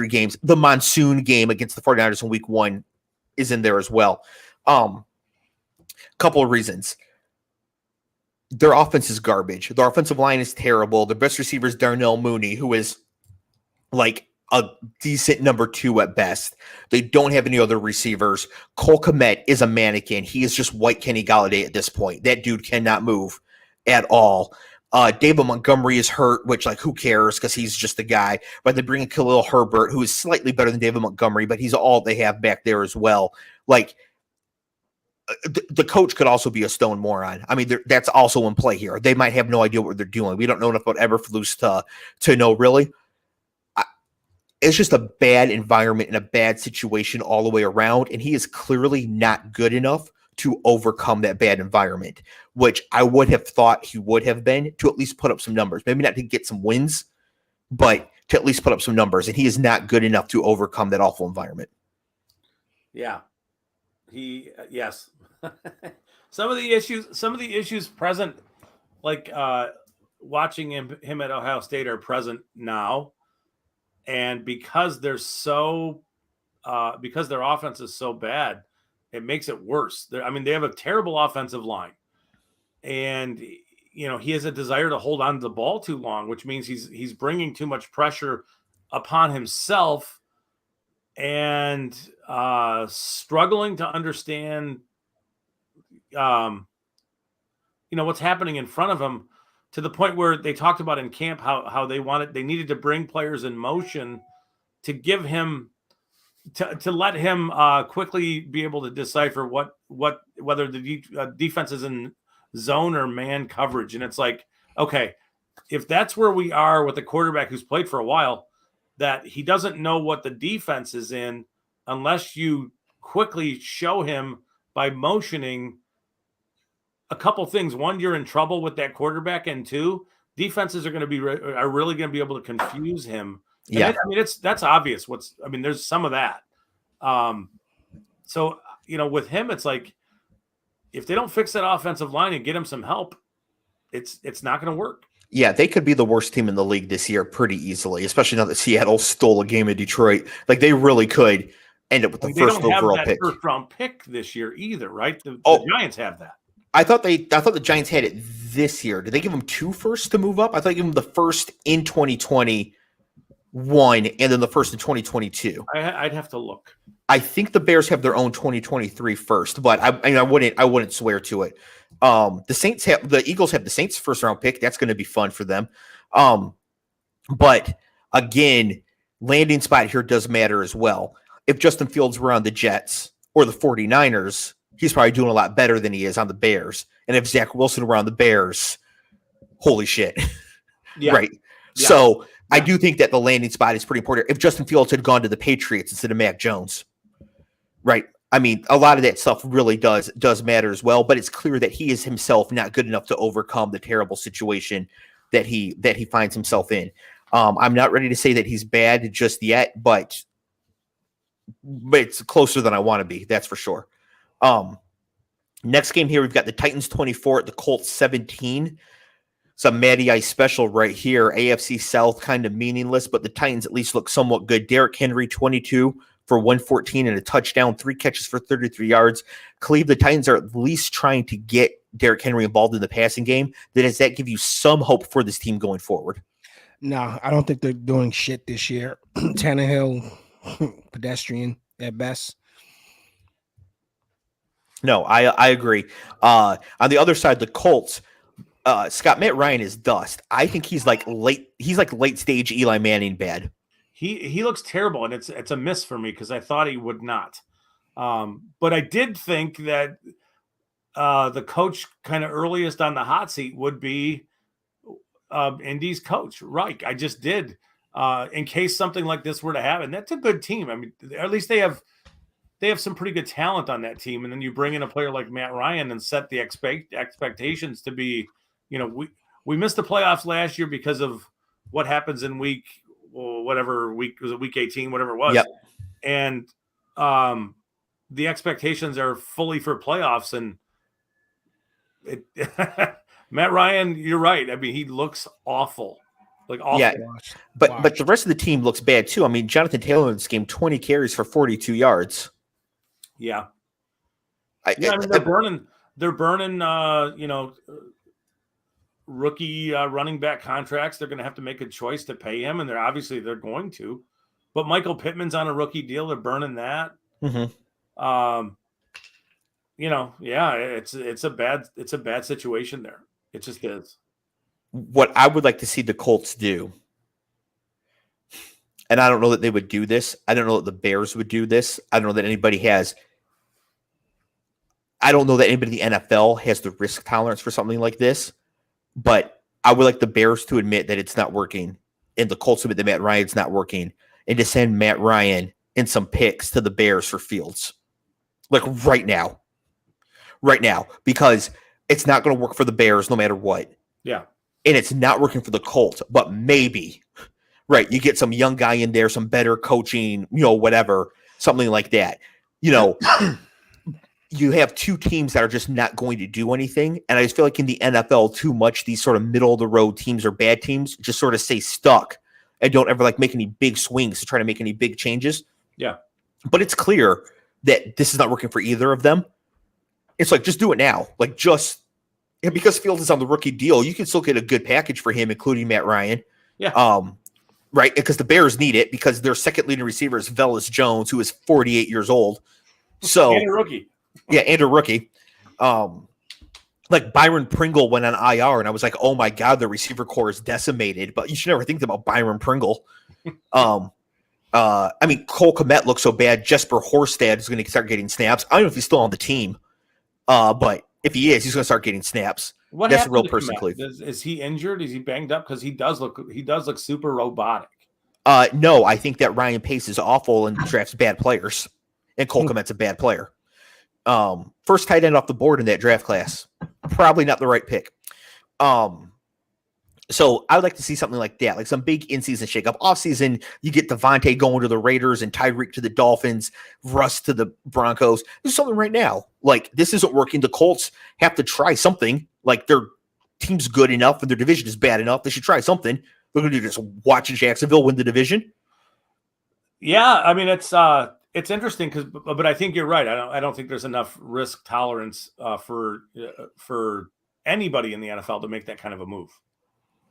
games. The monsoon game against the 49ers in week 1 is in there as well. Couple of reasons. Their offense is garbage. Their offensive line is terrible. Their best receiver is Darnell Mooney, who is like a decent number 2 at best. They don't have any other receivers. Cole Kmet is a mannequin. He is just white Kenny Golladay at this point. That dude cannot move at all. David Montgomery is hurt, which, like, who cares because he's just a guy. But they bring in Khalil Herbert, who is slightly better than David Montgomery, but he's all they have back there as well. Like, the coach could also be a stone moron. I mean, that's also in play here. They might have no idea what they're doing. We don't know enough about Eberflus to know really. It's just a bad environment and a bad situation all the way around, and he is clearly not good enough to overcome that bad environment, which I would have thought he would have been to at least put up some numbers. Maybe not to get some wins, but to at least put up some numbers, and he is not good enough to overcome that awful environment. Yeah. Yes. Some of the issues present, like watching him at Ohio State, are present now. And because because their offense is so bad, it makes it worse. They have a terrible offensive line, and he has a desire to hold on to the ball too long, which means he's bringing too much pressure upon himself, and struggling to understand, what's happening in front of him. To the point where they talked about in camp how they needed to bring players in motion to give him to let him quickly be able to decipher whether the defense is in zone or man coverage. And it's like, okay, if that's where we are with a quarterback who's played for a while, that he doesn't know what the defense is in unless you quickly show him by motioning a couple things. One, you're in trouble with that quarterback, and 2, defenses are really going to be able to confuse him. And yeah, that's obvious. There's some of that. So with him, it's like if they don't fix that offensive line and get him some help, it's not going to work. Yeah, they could be the worst team in the league this year pretty easily, especially now that Seattle stole a game in Detroit. Like, they really could end up with the They first don't have overall that pick. first round pick this year either, right? The Giants have that. I thought the Giants had it this year. Did they give them 2 firsts to move up? I thought they gave them the first in 2021 and then the first in 2022. I'd have to look. I think the Bears have their own 2023 first, but I wouldn't swear to it. The Eagles have the Saints first round pick. That's going to be fun for them. But again, landing spot here does matter as well. If Justin Fields were on the Jets or the 49ers, he's probably doing a lot better than he is on the Bears. And if Zach Wilson were on the Bears, holy shit. Yeah. Right. Yeah. So I do think that the landing spot is pretty important. If Justin Fields had gone to the Patriots instead of Mac Jones, right? I mean, a lot of that stuff really does matter as well, but it's clear that he is himself not good enough to overcome the terrible situation that he finds himself in. I'm not ready to say that he's bad just yet, but it's closer than I want to be. That's for sure. Next game here, we've got the Titans 24 at the Colts 17. It's a Matty Ice special right here. AFC South kind of meaningless, but the Titans at least look somewhat good. Derrick Henry 22 for 114 and a touchdown, 3 catches for 33 yards. Clev, the Titans are at least trying to get Derrick Henry involved in the passing game. Does that give you some hope for this team going forward? No, I don't think they're doing shit this year. Tannehill, pedestrian at best. No, I agree. On the other side, the Colts, Matt Ryan is dust. I think he's like late stage Eli Manning bad. He looks terrible, and it's a miss for me because I thought he would not. But I did think that the coach kind of earliest on the hot seat would be Indy's coach, Reich. I just did, in case something like this were to happen. That's a good team. I mean, at least they have some pretty good talent on that team. And then you bring in a player like Matt Ryan and set the expectations to be, we missed the playoffs last year because of what happens in week 18, whatever it was. Yep. And the expectations are fully for playoffs. And Matt Ryan, you're right. I mean, he looks awful. Like awful. Yeah, but the rest of the team looks bad too. I mean, Jonathan Taylor in this game, 20 carries for 42 yards. Yeah. I mean, they're burning rookie running back contracts. They're going to have to make a choice to pay him, and they're going to. But Michael Pittman's on a rookie deal. They're burning that. Mm-hmm. It's a bad situation there. It just is. What I would like to see the Colts do, and I don't know that they would do this. I don't know that the Bears would do this. I don't know that anybody in the NFL has the risk tolerance for something like this. But I would like the Bears to admit that it's not working, and the Colts admit that Matt Ryan's not working, and to send Matt Ryan and some picks to the Bears for Fields. Like right now, because it's not going to work for the Bears no matter what. Yeah. And it's not working for the Colts, but maybe, right, you get some young guy in there, some better coaching, whatever, something like that. You have two teams that are just not going to do anything. And I just feel like in the NFL too much, these sort of middle of the road teams or bad teams just sort of stay stuck and don't ever make any big swings to try to make any big changes. Yeah. But it's clear that this is not working for either of them. It's like, just do it now. And because Fields is on the rookie deal, you can still get a good package for him, including Matt Ryan. Yeah. Right. Because the Bears need it because their second leading receiver is Velus Jones, who is 48 years old. So and a rookie. Yeah, and a rookie. Byron Pringle went on IR, and I was like, oh my God, the receiver core is decimated. But you should never think about Byron Pringle. Cole Kmet looks so bad. Jesper Horsted is going to start getting snaps. I don't know if he's still on the team. But if he is, he's going to start getting snaps. That's a real person, Cleve. Is he injured? Is he banged up? Because he does look super robotic. No, I think that Ryan Pace is awful and drafts bad players, and Cole Kmet's a bad player. First tight end off the board in that draft class, probably not the right pick. So I would like to see something like that, like some big in-season shakeup. Off-season, you get Devontae going to the Raiders and Tyreek to the Dolphins, Russ to the Broncos. There's something right now. This isn't working. The Colts have to try something. Their team's good enough and their division is bad enough. They should try something. They're going to just watch Jacksonville win the division. Yeah, I mean, it's It's interesting but I think you're right. I don't think there's enough risk tolerance for anybody in the NFL to make that kind of a move.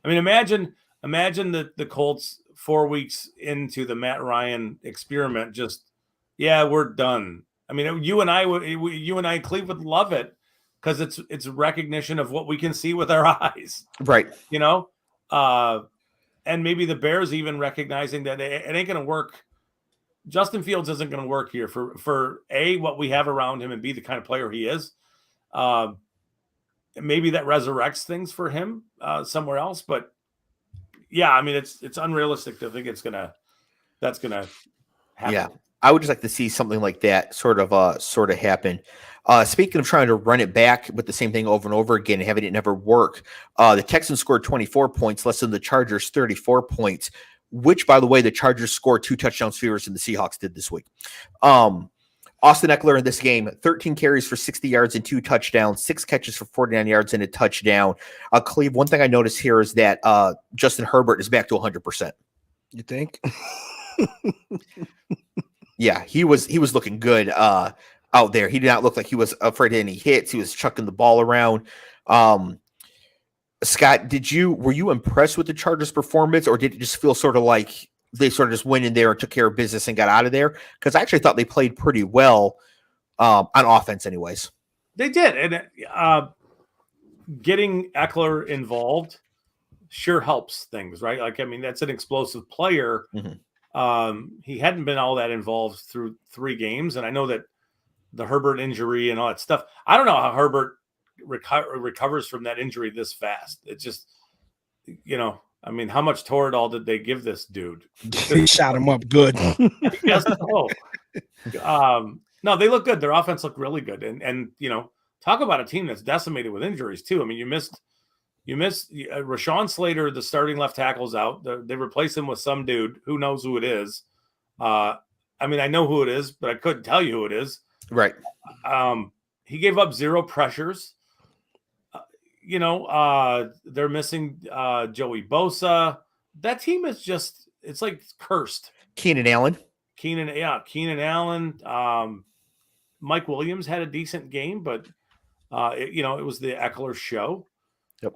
I mean, imagine the Colts 4 weeks into the Matt Ryan experiment. Just, yeah, we're done. I mean, you and I, Cleve, would love it because it's recognition of what we can see with our eyes, right? You know, and maybe the Bears even recognizing that it ain't going to work. Justin Fields isn't going to work here for A, what we have around him, and B, the kind of player he is. Maybe that resurrects things for him somewhere else. But yeah, I mean, it's unrealistic to think that's gonna happen. Yeah, I would just like to see something like that sort of happen. Speaking of trying to run it back with the same thing over and over again and having it never work, the Texans scored 24 points, less than the Chargers 34 points. Which, by the way, the Chargers scored 2 touchdowns fewer than the Seahawks did this week. Austin Eckler in this game, 13 carries for 60 yards and 2 touchdowns, 6 catches for 49 yards and a touchdown. Cleve, one thing I noticed here is that Justin Herbert is back to 100%. You think? Yeah, he was looking good out there. He did not look like he was afraid of any hits. He was chucking the ball around. Scott, were you impressed with the Chargers' performance, or did it just feel sort of like they sort of just went in there and took care of business and got out of there? Because I actually thought they played pretty well on offense anyways. They did. And getting Eckler involved sure helps things, right? Like, I mean, that's an explosive player. Mm-hmm. He hadn't been all that involved through 3 games. And I know that the Herbert injury and all that stuff, I don't know how Herbert recovers from that injury this fast. It's just, I mean, how much Toradol did they give this dude? He shot him up good. Yes, no, they look good. Their offense looked really good. And talk about a team that's decimated with injuries too. I mean, you missed Rashawn Slater, the starting left tackle's out. They replaced him with some dude. Who knows who it is? I mean, I know who it is, but I couldn't tell you who it is. Right. He gave up 0 pressures. They're missing Joey Bosa. That team is just, it's like cursed. Keenan Allen. Mike Williams had a decent game, but it was the Eckler show. Yep.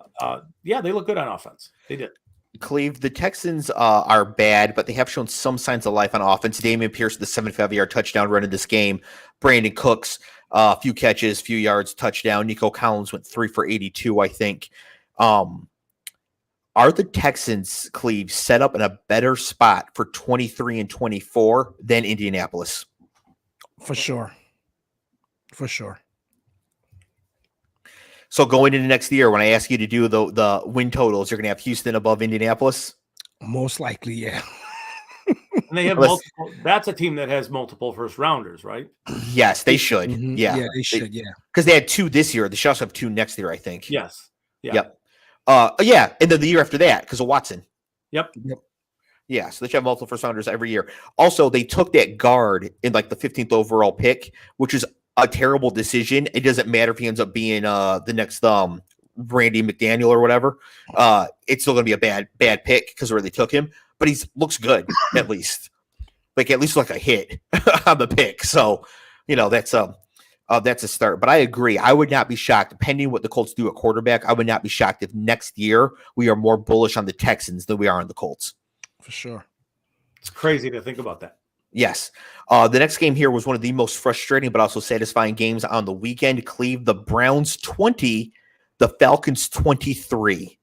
They look good on offense. They did. Cleve, the Texans are bad, but they have shown some signs of life on offense. Damian Pierce, the 75-yard touchdown run in this game. Brandon Cooks, a few catches, few yards, touchdown. Nico Collins went 3 for 82, I think. Are the Texans, Cleve, set up in a better spot for 23 and 24 than Indianapolis? For sure. So going into next year, when I ask you to do the win totals, you're going to have Houston above Indianapolis? Most likely, yeah. And they have multiple. That's a team that has multiple first rounders, right? Yes, they should. Mm-hmm. Yeah. Yeah, they should, yeah. Because they had 2 this year. The Sharks have 2 next year, I think. Yes. Yeah. Yep. And then the year after that, because of Watson. Yep. Yeah, so they should have multiple first rounders every year. Also, they took that guard in like the 15th overall pick, which is a terrible decision. It doesn't matter if he ends up being the next Randy McDaniel or whatever. It's still going to be a bad pick because of where they took him. But he looks good at least, like a hit on the pick. So that's a start. But I agree. I would not be shocked, depending what the Colts do at quarterback. I would not be shocked if next year we are more bullish on the Texans than we are on the Colts. For sure. It's crazy to think about that. Yes. The next game here was one of the most frustrating but also satisfying games on the weekend. Cleve, the Browns 20, the Falcons 23.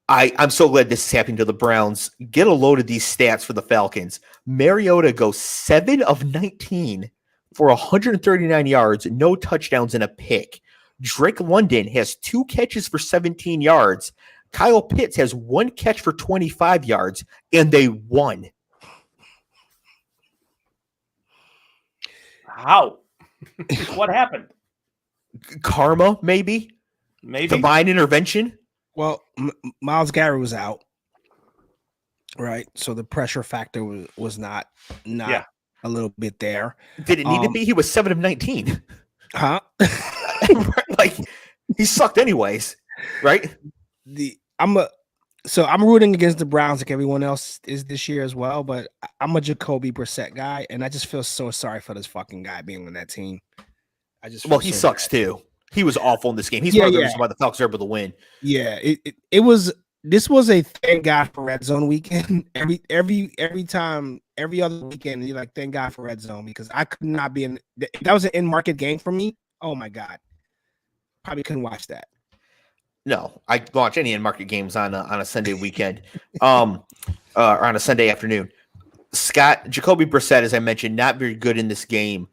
I'm so glad this is happening to the Browns. Get a load of these stats for the Falcons. Mariota goes 7 of 19 for 139 yards, no touchdowns, and a pick. Drake London has 2 catches for 17 yards. Kyle Pitts has 1 catch for 25 yards, and they won. How? What happened? Karma, maybe? Divine intervention? Well, Myles Garrett was out, right? So the pressure factor was not a little bit there. Did it need to be? He was 7 of 19. Huh? Like, he sucked anyways, right? So I'm rooting against the Browns like everyone else is this year as well, but I'm a Jacoby Brissett guy, and I just feel so sorry for this fucking guy being on that team. I just feel he so sucks bad. too. He was awful in this game. He's part of the reason why the Falcons are able to win. Yeah, it was. This was a thank God for red zone weekend. Every time, every other weekend, you're like, thank God for red zone, because I could not be in. That was an in market game for me. Oh my God, probably couldn't watch that. No, I watch any in market games on a Sunday weekend, or on a Sunday afternoon. Jacoby Brissett, as I mentioned, not very good in this game.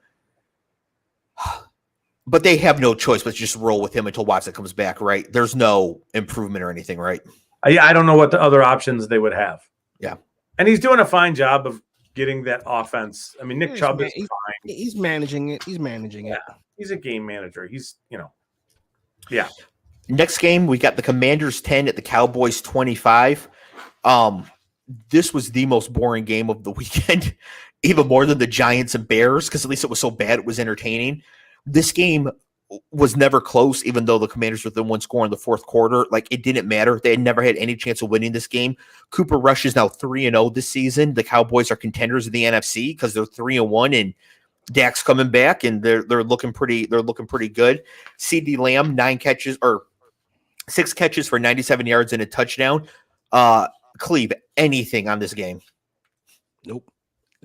But they have no choice but just roll with him until Watson comes back, right? There's no improvement or anything, right? I don't know what the other options they would have. Yeah. And he's doing a fine job of getting that offense. I mean, Nick Chubb is fine. He's managing it. He's a game manager. Yeah. Next game, we got the Commanders 10 at the Cowboys 25. This was the most boring game of the weekend, even more than the Giants and Bears, because at least it was so bad it was entertaining. This game was never close, even though the Commanders were the one score in the fourth quarter. Like, it didn't matter. They had never had any chance of winning this game. Cooper Rush is now 3-0 this season. The Cowboys are contenders of the NFC because they're 3-1, and Dak's coming back, and they're looking pretty good. CD Lamb 6 catches for 97 yards and a touchdown. Clev, anything on this game? Nope.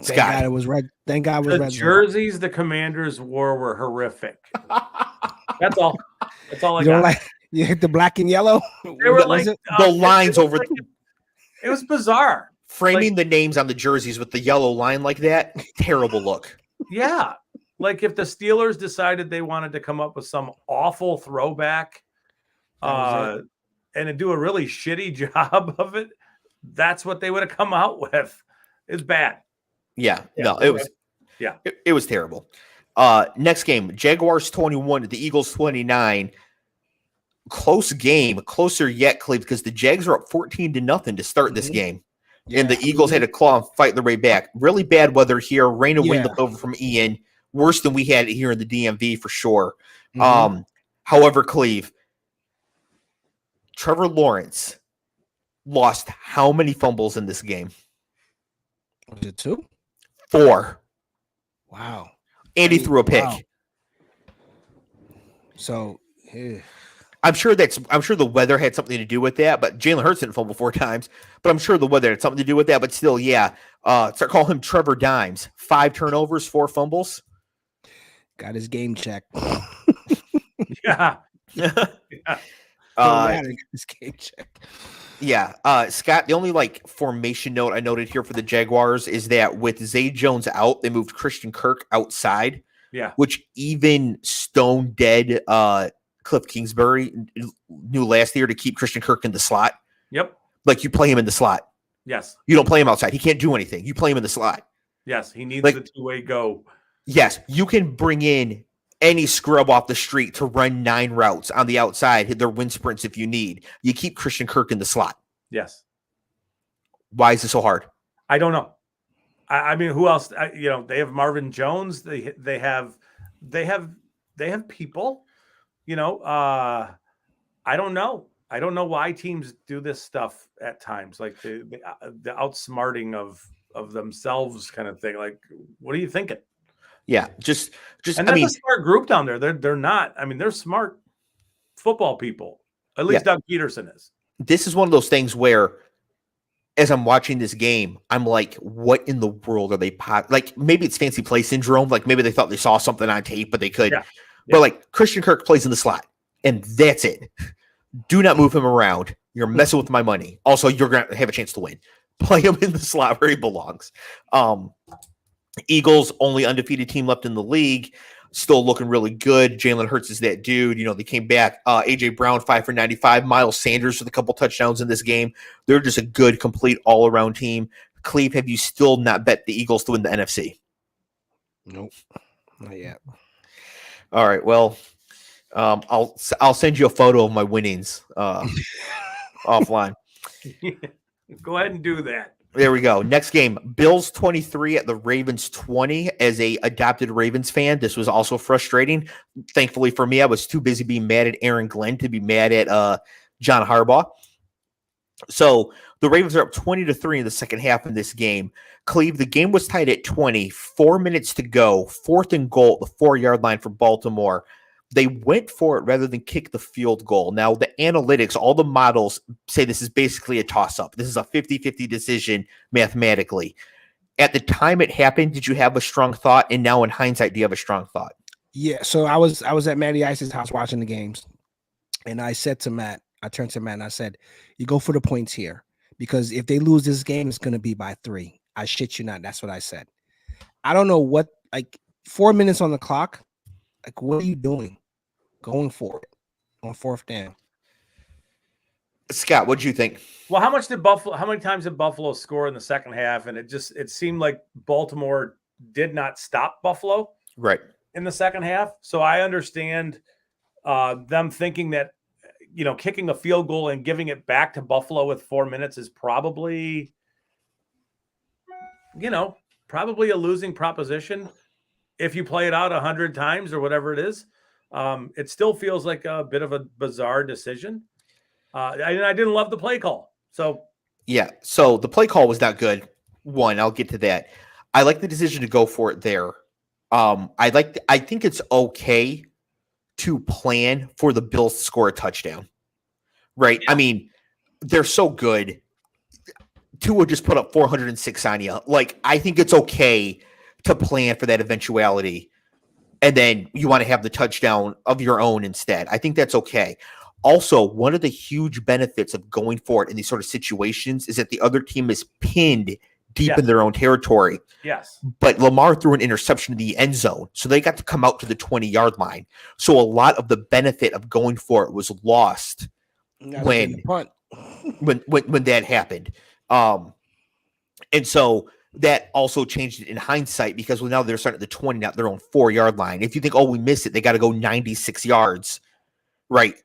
Scott. Thank God it was red. Thank God it was the red. Jerseys the Commanders wore were horrific. That's all. That's all I You don't got. like you hit the black and yellow. They were like the lines over. It was bizarre. Framing the names on the jerseys with the yellow line like that, terrible look. Yeah. Like if the Steelers decided they wanted to come up with some awful throwback and to do a really shitty job of it, that's what they would have come out with. It's bad. Yeah. No, it was. Yeah. It was terrible. Next game, Jaguars 21, the Eagles 29. Close game, closer yet, Cleve, because the Jags are up 14-0 to start this game. Yeah. And the Eagles had to claw and fight their way back. Really bad weather here. Rain and wind left over from Ian. Worse than we had here in the DMV for sure. However, Cleve, Trevor Lawrence lost how many fumbles in this game? Was it 2? 4. Wow. And he threw a pick. Wow. So, I'm sure the weather had something to do with that, but Jalen Hurts didn't fumble 4 times, but I'm sure the weather had something to do with that, but still, yeah. Call him Trevor Dimes. 5 turnovers, 4 fumbles. Got his game check. Yeah. His game check. Yeah. Scott, the only formation note I noted here for the Jaguars is that with Zay Jones out, they moved Christian Kirk outside. Yeah. Which even stone dead Cliff Kingsbury knew last year to keep Christian Kirk in the slot. Yep. Like you play him in the slot. Yes. You don't play him outside. He can't do anything. You play him in the slot. Yes. He needs the 2-way go. Yes. You can bring in any scrub off the street to run 9 routes on the outside, hit their wind sprints if you need. You keep Christian Kirk in the slot. Yes. Why is it so hard? I don't know. I mean, who else? They have Marvin Jones. They have people. I don't know. I don't know why teams do this stuff at times, like the outsmarting of themselves kind of thing. Like, what are you thinking? Yeah, just. And that's a smart group down there. They're not. I mean, they're smart football people. At least Doug Peterson is. This is one of those things where, as I'm watching this game, I'm like, what in the world are they like? Maybe it's fancy play syndrome. Like maybe they thought they saw something on tape, but they could. Yeah. But like Christian Kirk plays in the slot, and that's it. Do not move him around. You're messing with my money. Also, you're going to have a chance to win. Play him in the slot where he belongs. Eagles, only undefeated team left in the league, still looking really good. Jalen Hurts is that dude. They came back. A.J. Brown, 5 for 95. Miles Sanders with a couple touchdowns in this game. They're just a good, complete, all-around team. Cleve, have you still not bet the Eagles to win the NFC? Nope. Not yet. All right. Well, I'll send you a photo of my winnings offline. Go ahead and do that. There we go. Next game, Bills 23 at the Ravens 20. As a adopted Ravens fan, this was also frustrating. Thankfully for me, I was too busy being mad at Aaron Glenn to be mad at John Harbaugh. So the Ravens are up 20-3 in the second half in this game. Cleve, the game was tied at 20, 4 minutes to go, 4th and goal at the 4-yard line for Baltimore. They went for it rather than kick the field goal. Now, the analytics, all the models say this is basically a toss-up. This is a 50-50 decision mathematically. At the time it happened, did you have a strong thought? And now in hindsight, do you have a strong thought? Yeah, so I was at Matty Ice's house watching the games, and I said to Matt, I turned to Matt and I said, you go for the points here, because if they lose this game, it's going to be by 3. I shit you not. That's what I said. I don't know what, like 4 minutes on the clock. Like, what are you doing? Going for it on 4th down. Scott, what do you think? Well, how many times did Buffalo score in the second half? And it seemed like Baltimore did not stop Buffalo Right. in the second half. So I understand them thinking that, kicking a field goal and giving it back to Buffalo with 4 minutes is probably, probably a losing proposition. If you play it out 100 times or whatever it is, it still feels like a bit of a bizarre decision. I didn't love the play call. So the play call was not good. One, I'll get to that. I like the decision to go for it there. I think it's okay to plan for the Bills to score a touchdown. Right? Yeah. I mean, they're so good. Tua just put up 406 on you. Like, I think it's okay to plan for that eventuality. And then you want to have the touchdown of your own instead. I think that's okay. Also, one of the huge benefits of going for it in these sort of situations is that the other team is pinned deep in their own territory. Yes. But Lamar threw an interception in the end zone, so they got to come out to the 20-yard line. So a lot of the benefit of going for it was lost when that happened. And so that also changed it in hindsight, because now they're starting at the 20, not their own 4-yard line. If you think, we missed it, they got to go 96 yards, right?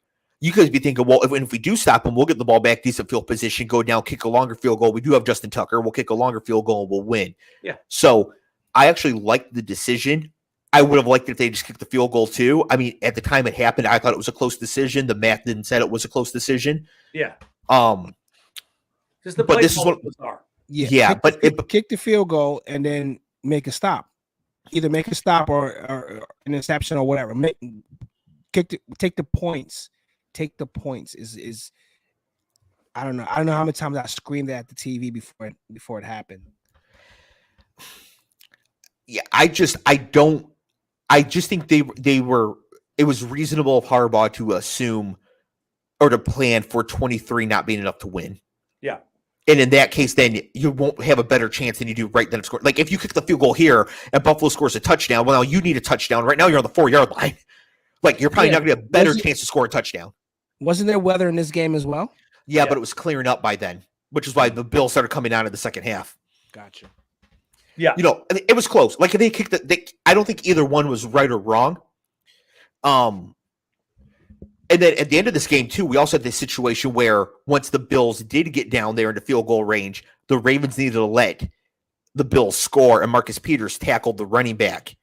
You could be thinking, well, if we do stop them, we'll get the ball back, decent field position, go down, kick a longer field goal. We do have Justin Tucker. We'll kick a longer field goal and we'll win. Yeah. So I actually liked the decision. I would have liked it if they just kicked the field goal too. I mean, at the time it happened, I thought it was a close decision. The math didn't say it was a close decision. Yeah. Just the but this is what bizarre. Yeah, but kick the field goal and then make a stop. Either make a stop or an interception or whatever. Take the points. Take the points is I don't know how many times I screamed at the TV before it happened. Yeah, I just think they were. It was reasonable of Harbaugh to assume or to plan for 23 not being enough to win. Yeah. And in that case, then you won't have a better chance than you do right then of score. Like if you kick the field goal here and Buffalo scores a touchdown, well, now you need a touchdown. Right now you're on the 4-yard line. Like you're probably not going to have a better chance to score a touchdown. Wasn't there weather in this game as well? Yeah, but it was clearing up by then, which is why the Bills started coming out in the second half. Gotcha. Yeah. It was close. Like if they kicked I don't think either one was right or wrong. And then at the end of this game too, we also had this situation where once the Bills did get down there into field goal range, the Ravens needed to let the Bills score, and Marcus Peters tackled the running back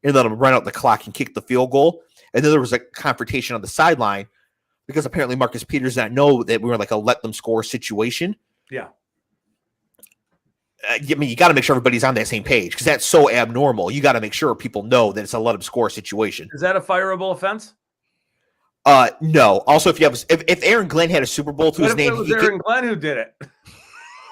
and let him run out the clock and kick the field goal. And then there was a confrontation on the sideline, because apparently Marcus Peters did not know that we were like a let them score situation. Yeah. I mean, you got to make sure everybody's on that same page, because that's so abnormal. You got to make sure people know that it's a let them score situation. Is that a fireable offense? No. Also, if Aaron Glenn had a Super Bowl to his name, it was Aaron Glenn who did it.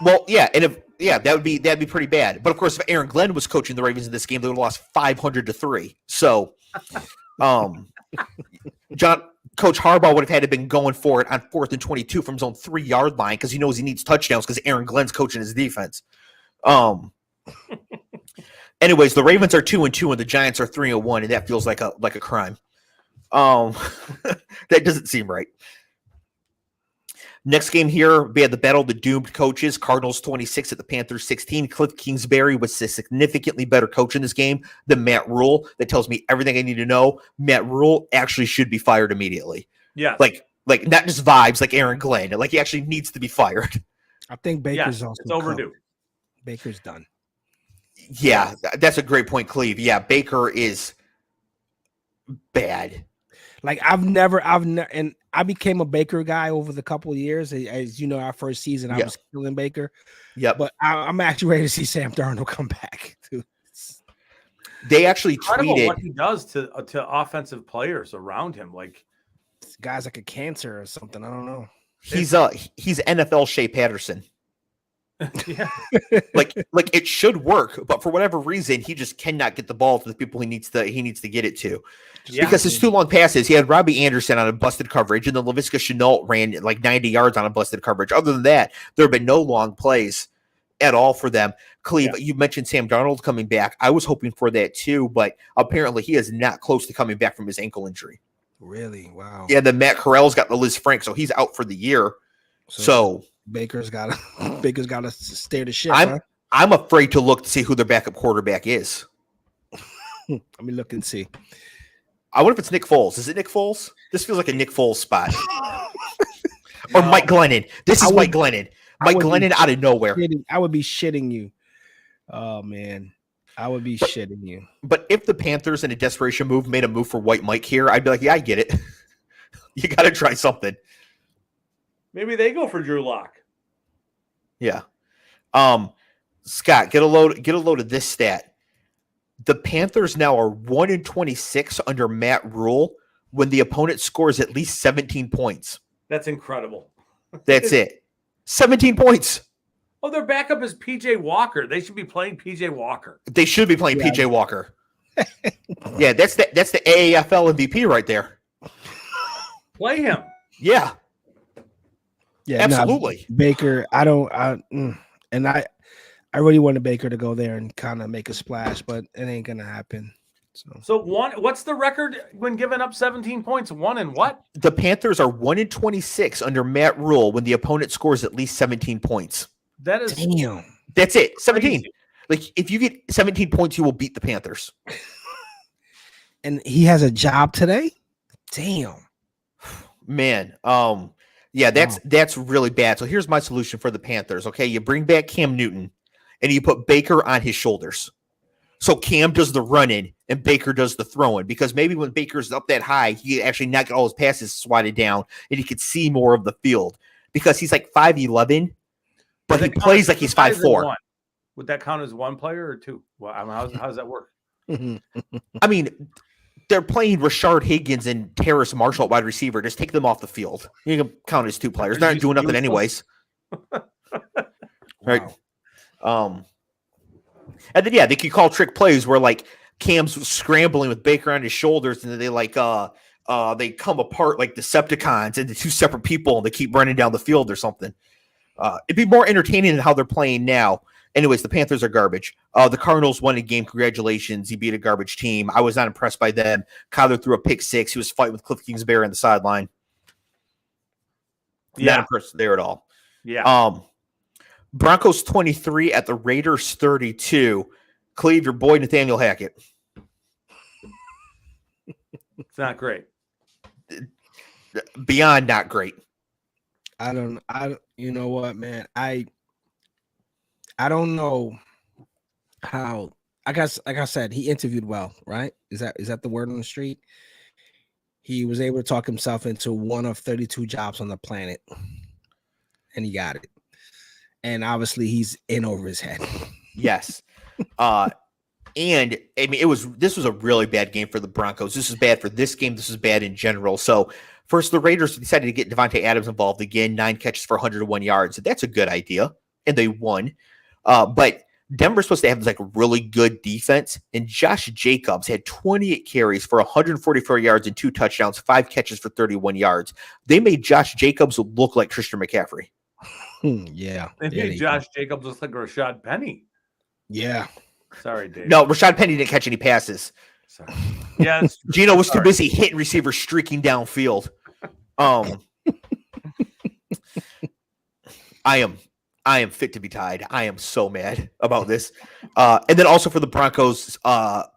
Well, yeah, and that'd be pretty bad. But of course, if Aaron Glenn was coaching the Ravens in this game, they would have lost 500-3. So, Coach Harbaugh would have had to been going for it on 4th and 22 from his own 3-yard line, because he knows he needs touchdowns because Aaron Glenn's coaching his defense. Anyways, the Ravens are 2-2 and the Giants are 3-1, and that feels like a crime. That doesn't seem right. Next game here, we had the battle of the doomed coaches. Cardinals 26 at the Panthers 16. Cliff Kingsbury was a significantly better coach in this game than Matt Rule. That tells me everything I need to know. Matt Rule actually should be fired immediately. Yeah. Like not just vibes like Aaron Glenn. Like he actually needs to be fired. I think Baker's also it's overdue. Baker's done. Yeah, that's a great point, Cleve. Yeah, Baker is bad. Like and I became a Baker guy over the couple of years. As you know, our first season, I was killing Baker. Yep. But I'm actually ready to see Sam Darnold come back. Dude. They actually Incredible tweeted what he does to offensive players around him. Like this guy's like a cancer or something. I don't know. he's NFL Shea Patterson. Yeah. like it should work, but for whatever reason, he just cannot get the ball to the people he needs to get it to. Because his 2 long passes, he had Robbie Anderson on a busted coverage, and then Laviska Shenault ran like 90 yards on a busted coverage. Other than that, there have been no long plays at all for them. Cleve, you mentioned Sam Darnold coming back. I was hoping for that too, but apparently he is not close to coming back from his ankle injury. Really? Wow. Yeah, then Matt Corral's got the Liz Frank, so he's out for the year. So Baker's got to steer the ship. I'm afraid to look to see who their backup quarterback is. Let me look and see. I wonder if it's Nick Foles. Is it Nick Foles? This feels like a Nick Foles spot. Or Mike Glennon. This is Mike Glennon. Mike Glennon out of nowhere. I would be shitting you. Oh, man. I would be shitting you. But if the Panthers in a desperation move made a move for White Mike here, I'd be like, yeah, I get it. You got to try something. Maybe they go for Drew Lock. Yeah. Scott, get a load of this stat. The Panthers now are 1-26 under Matt Rule when the opponent scores at least 17 points. That's incredible. That's it. 17 points. Oh, their backup is PJ Walker. They should be playing PJ Walker. They should be playing PJ Walker. Yeah, that's the AAFL MVP right there. Play him. Yeah. Yeah, absolutely. No, Baker, I really wanted Baker to go there and kind of make a splash, but it ain't gonna happen. So what's the record when giving up 17 points? 1 and what? The Panthers are 1-26 under Matt Rule when the opponent scores at least 17 points. That is damn. That's it. 17. Crazy. Like if you get 17 points, you will beat the Panthers. And he has a job today? Damn. Man. Yeah, that's really bad. So here's my solution for the Panthers. Okay, you bring back Cam Newton and you put Baker on his shoulders. So Cam does the running and Baker does the throwing, because maybe when Baker's up that high, he actually not get all his passes swatted down and he could see more of the field, because he's like 5'11", but he plays like he's 5'4". Would that count as one player or two? Well, I mean, how does that work? I mean, they're playing Rashard Higgins and Terrace Marshall at wide receiver. Just take them off the field. You can count as 2 players. They're not doing nothing anyways. Right. And then they could call trick plays where like Cam's scrambling with Baker on his shoulders, and then they they come apart like Decepticons into 2 separate people, and they keep running down the field or something. It'd be more entertaining than how they're playing now. Anyways, the Panthers are garbage. The Cardinals won a game. Congratulations. You beat a garbage team. I was not impressed by them. Kyler threw a pick 6. He was fighting with Cliff Kingsbury on the sideline. Not impressed there at all. Yeah. Broncos 23 at the Raiders 32. Cleve, your boy Nathaniel Hackett. It's not great. Beyond not great. You know what, man? I don't know how. I guess, like I said, he interviewed well, right? Is that the word on the street? He was able to talk himself into one of 32 jobs on the planet, and he got it. And obviously, he's in over his head. Yes. And I mean, this was a really bad game for the Broncos. This is bad for this game. This is bad in general. So first, the Raiders decided to get Devontae Adams involved again. 9 catches for 101 yards. That's a good idea, and they won. But Denver's supposed to have this like really good defense, and Josh Jacobs had 28 carries for 144 yards and 2 touchdowns, 5 catches for 31 yards. They made Josh Jacobs look like Christian McCaffrey. Yeah. They made Josh Jacobs look like Rashad Penny. Yeah. Sorry, Dave. No, Rashad Penny didn't catch any passes. Sorry. Yeah, Geno was too busy hitting receivers streaking downfield. I am fit to be tied. I am so mad about this. And then also for the Broncos,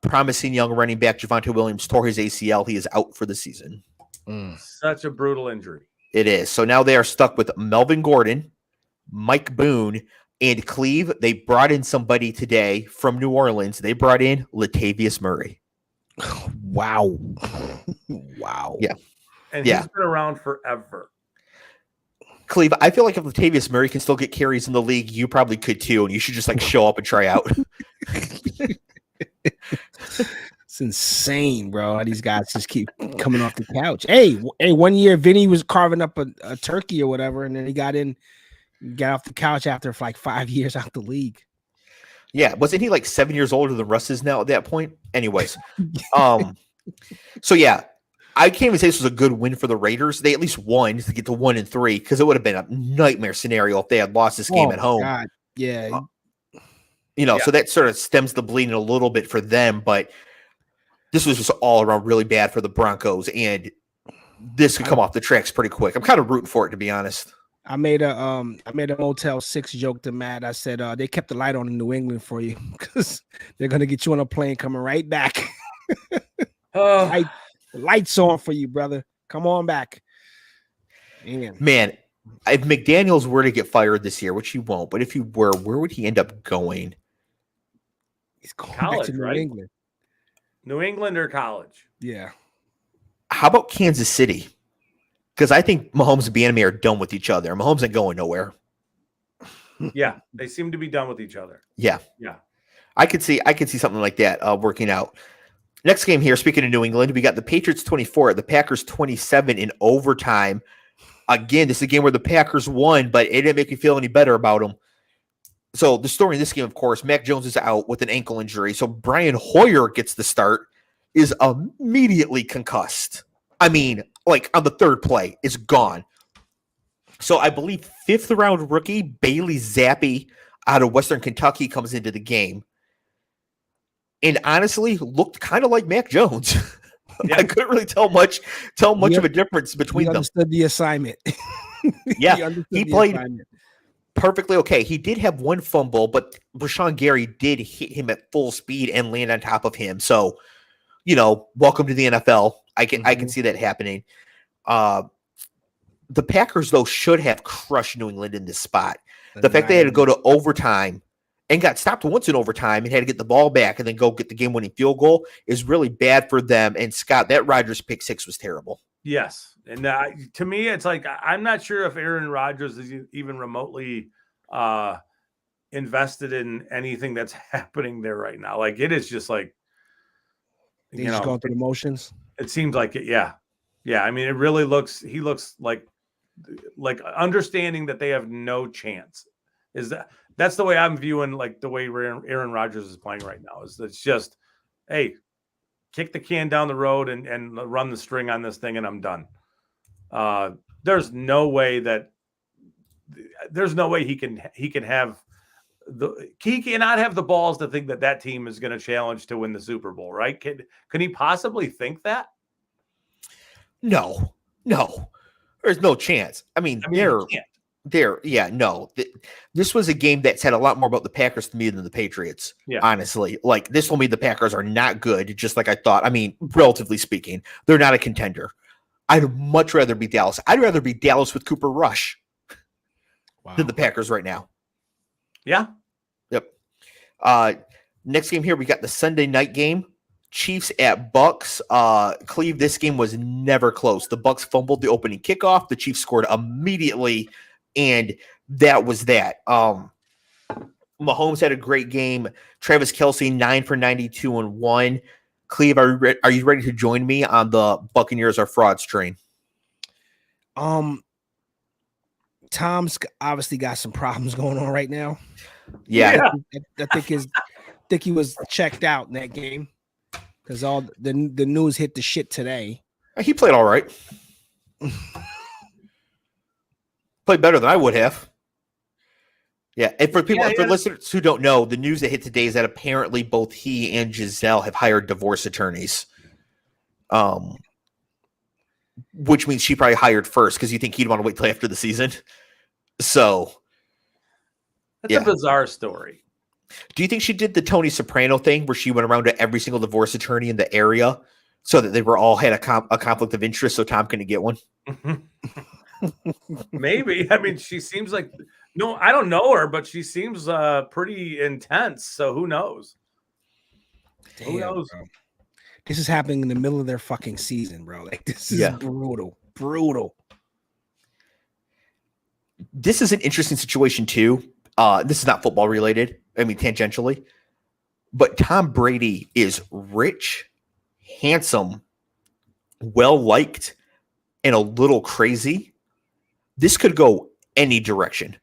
promising young running back Javonte Williams tore his ACL. He is out for the season. Such a brutal injury. It is. So now they are stuck with Melvin Gordon, Mike Boone, and Cleve. They brought in somebody today from New Orleans. They brought in Latavius Murray. Wow. Wow. Yeah. And Yeah. he's been around forever. Cleve, I feel like if Latavius Murray can still get carries in the league, you probably could too, and you should just like show up and try out. It's insane, bro. How these guys just keep coming off the couch. Hey, 1 year Vinny was carving up a turkey or whatever, and then he got off the couch after like 5 years out the league. Yeah, wasn't he like 7 years older than Russ is now at that point? Anyways, so yeah, I can't even say this was a good win for the Raiders. They at least won to get to 1-3 because it would have been a nightmare scenario if they had lost this game at home. God. Yeah. So that sort of stems the bleeding a little bit for them, but this was just all around really bad for the Broncos, and this could come off the tracks pretty quick. I'm kind of rooting for it, to be honest. I made a Motel 6 joke to Matt. I said they kept the light on in New England for you because they're gonna get you on a plane coming right back. Lights on for you, brother. Come on back. Man, if McDaniels were to get fired this year, which he won't, but if he were, where would he end up going? He's going College, back to New England. New England or college? Yeah. How about Kansas City? Because I think Mahomes and Bieniemy are done with each other. Mahomes ain't going nowhere. Yeah, they seem to be done with each other. Yeah. Yeah. I could see something like that working out. Next game here, speaking of New England, we got the Patriots 24, the Packers 27 in overtime. Again, this is a game where the Packers won, but it didn't make me feel any better about them. So the story in this game, of course, Mac Jones is out with an ankle injury. So Brian Hoyer gets the start, is immediately concussed. I mean, like on the third play, is gone. So I believe 5th round rookie Bailey Zappi out of Western Kentucky comes into the game. And honestly, looked kind of like Mac Jones. Yeah. I couldn't really tell much of a difference between them. He understood the assignment. Yeah, he played perfectly okay. He did have one fumble, but Rashawn Gary did hit him at full speed and land on top of him. So, welcome to the NFL. I can see that happening. The Packers, though, should have crushed New England in this spot. The fact they had to go to overtime and got stopped once in overtime and had to get the ball back and then go get the game-winning field goal is really bad for them. And, Scott, that Rodgers pick 6 was terrible. Yes. And to me, it's like I'm not sure if Aaron Rodgers is even remotely invested in anything that's happening there right now. Like, it is just like, He's just going through the motions. It seems like it. Yeah. Yeah. I mean, it really he looks like understanding that they have no chance. That's the way I'm viewing, like, the way Aaron Rodgers is playing right now. It's just, hey, kick the can down the road and run the string on this thing, and I'm done. There's no way he cannot have the balls to think that team is going to challenge to win the Super Bowl, right? Can he possibly think that? No, there's no chance. I mean this was a game that said a lot more about the Packers to me than the Patriots. Yeah. Honestly, like, this told me the Packers are not good, just like I thought. I mean, relatively speaking, they're not a contender. I'd much rather be Dallas. I'd rather be Dallas with Cooper Rush than the Packers right now. Yeah. Yep. Next game here, we got the Sunday night game. Chiefs at Bucks. Cleve, this game was never close. The Bucks fumbled the opening kickoff. The Chiefs scored immediately, and that was that. Mahomes had a great game. Travis Kelce, 9 for 92 and 1. Cleve, are you ready to join me on the Buccaneers are frauds train? Tom's obviously got some problems going on right now. Yeah. I think he was checked out in that game because all the news hit the shit today. He played all right. Played better than I would have. Yeah, and for listeners who don't know, the news that hit today is that apparently both he and Giselle have hired divorce attorneys. Which means she probably hired first because you think he'd want to wait till after the season. So that's a bizarre story. Do you think she did the Tony Soprano thing where she went around to every single divorce attorney in the area so that they were all had a conflict of interest so Tom couldn't get one? Maybe. I mean, she seems like, no, I don't know her, but she seems pretty intense. So who knows? Damn, who knows? Bro. This is happening in the middle of their fucking season, bro. Like, this is brutal. This is an interesting situation too. This is not football related. I mean, tangentially, but Tom Brady is rich, handsome, well liked, and a little crazy. This could go any direction.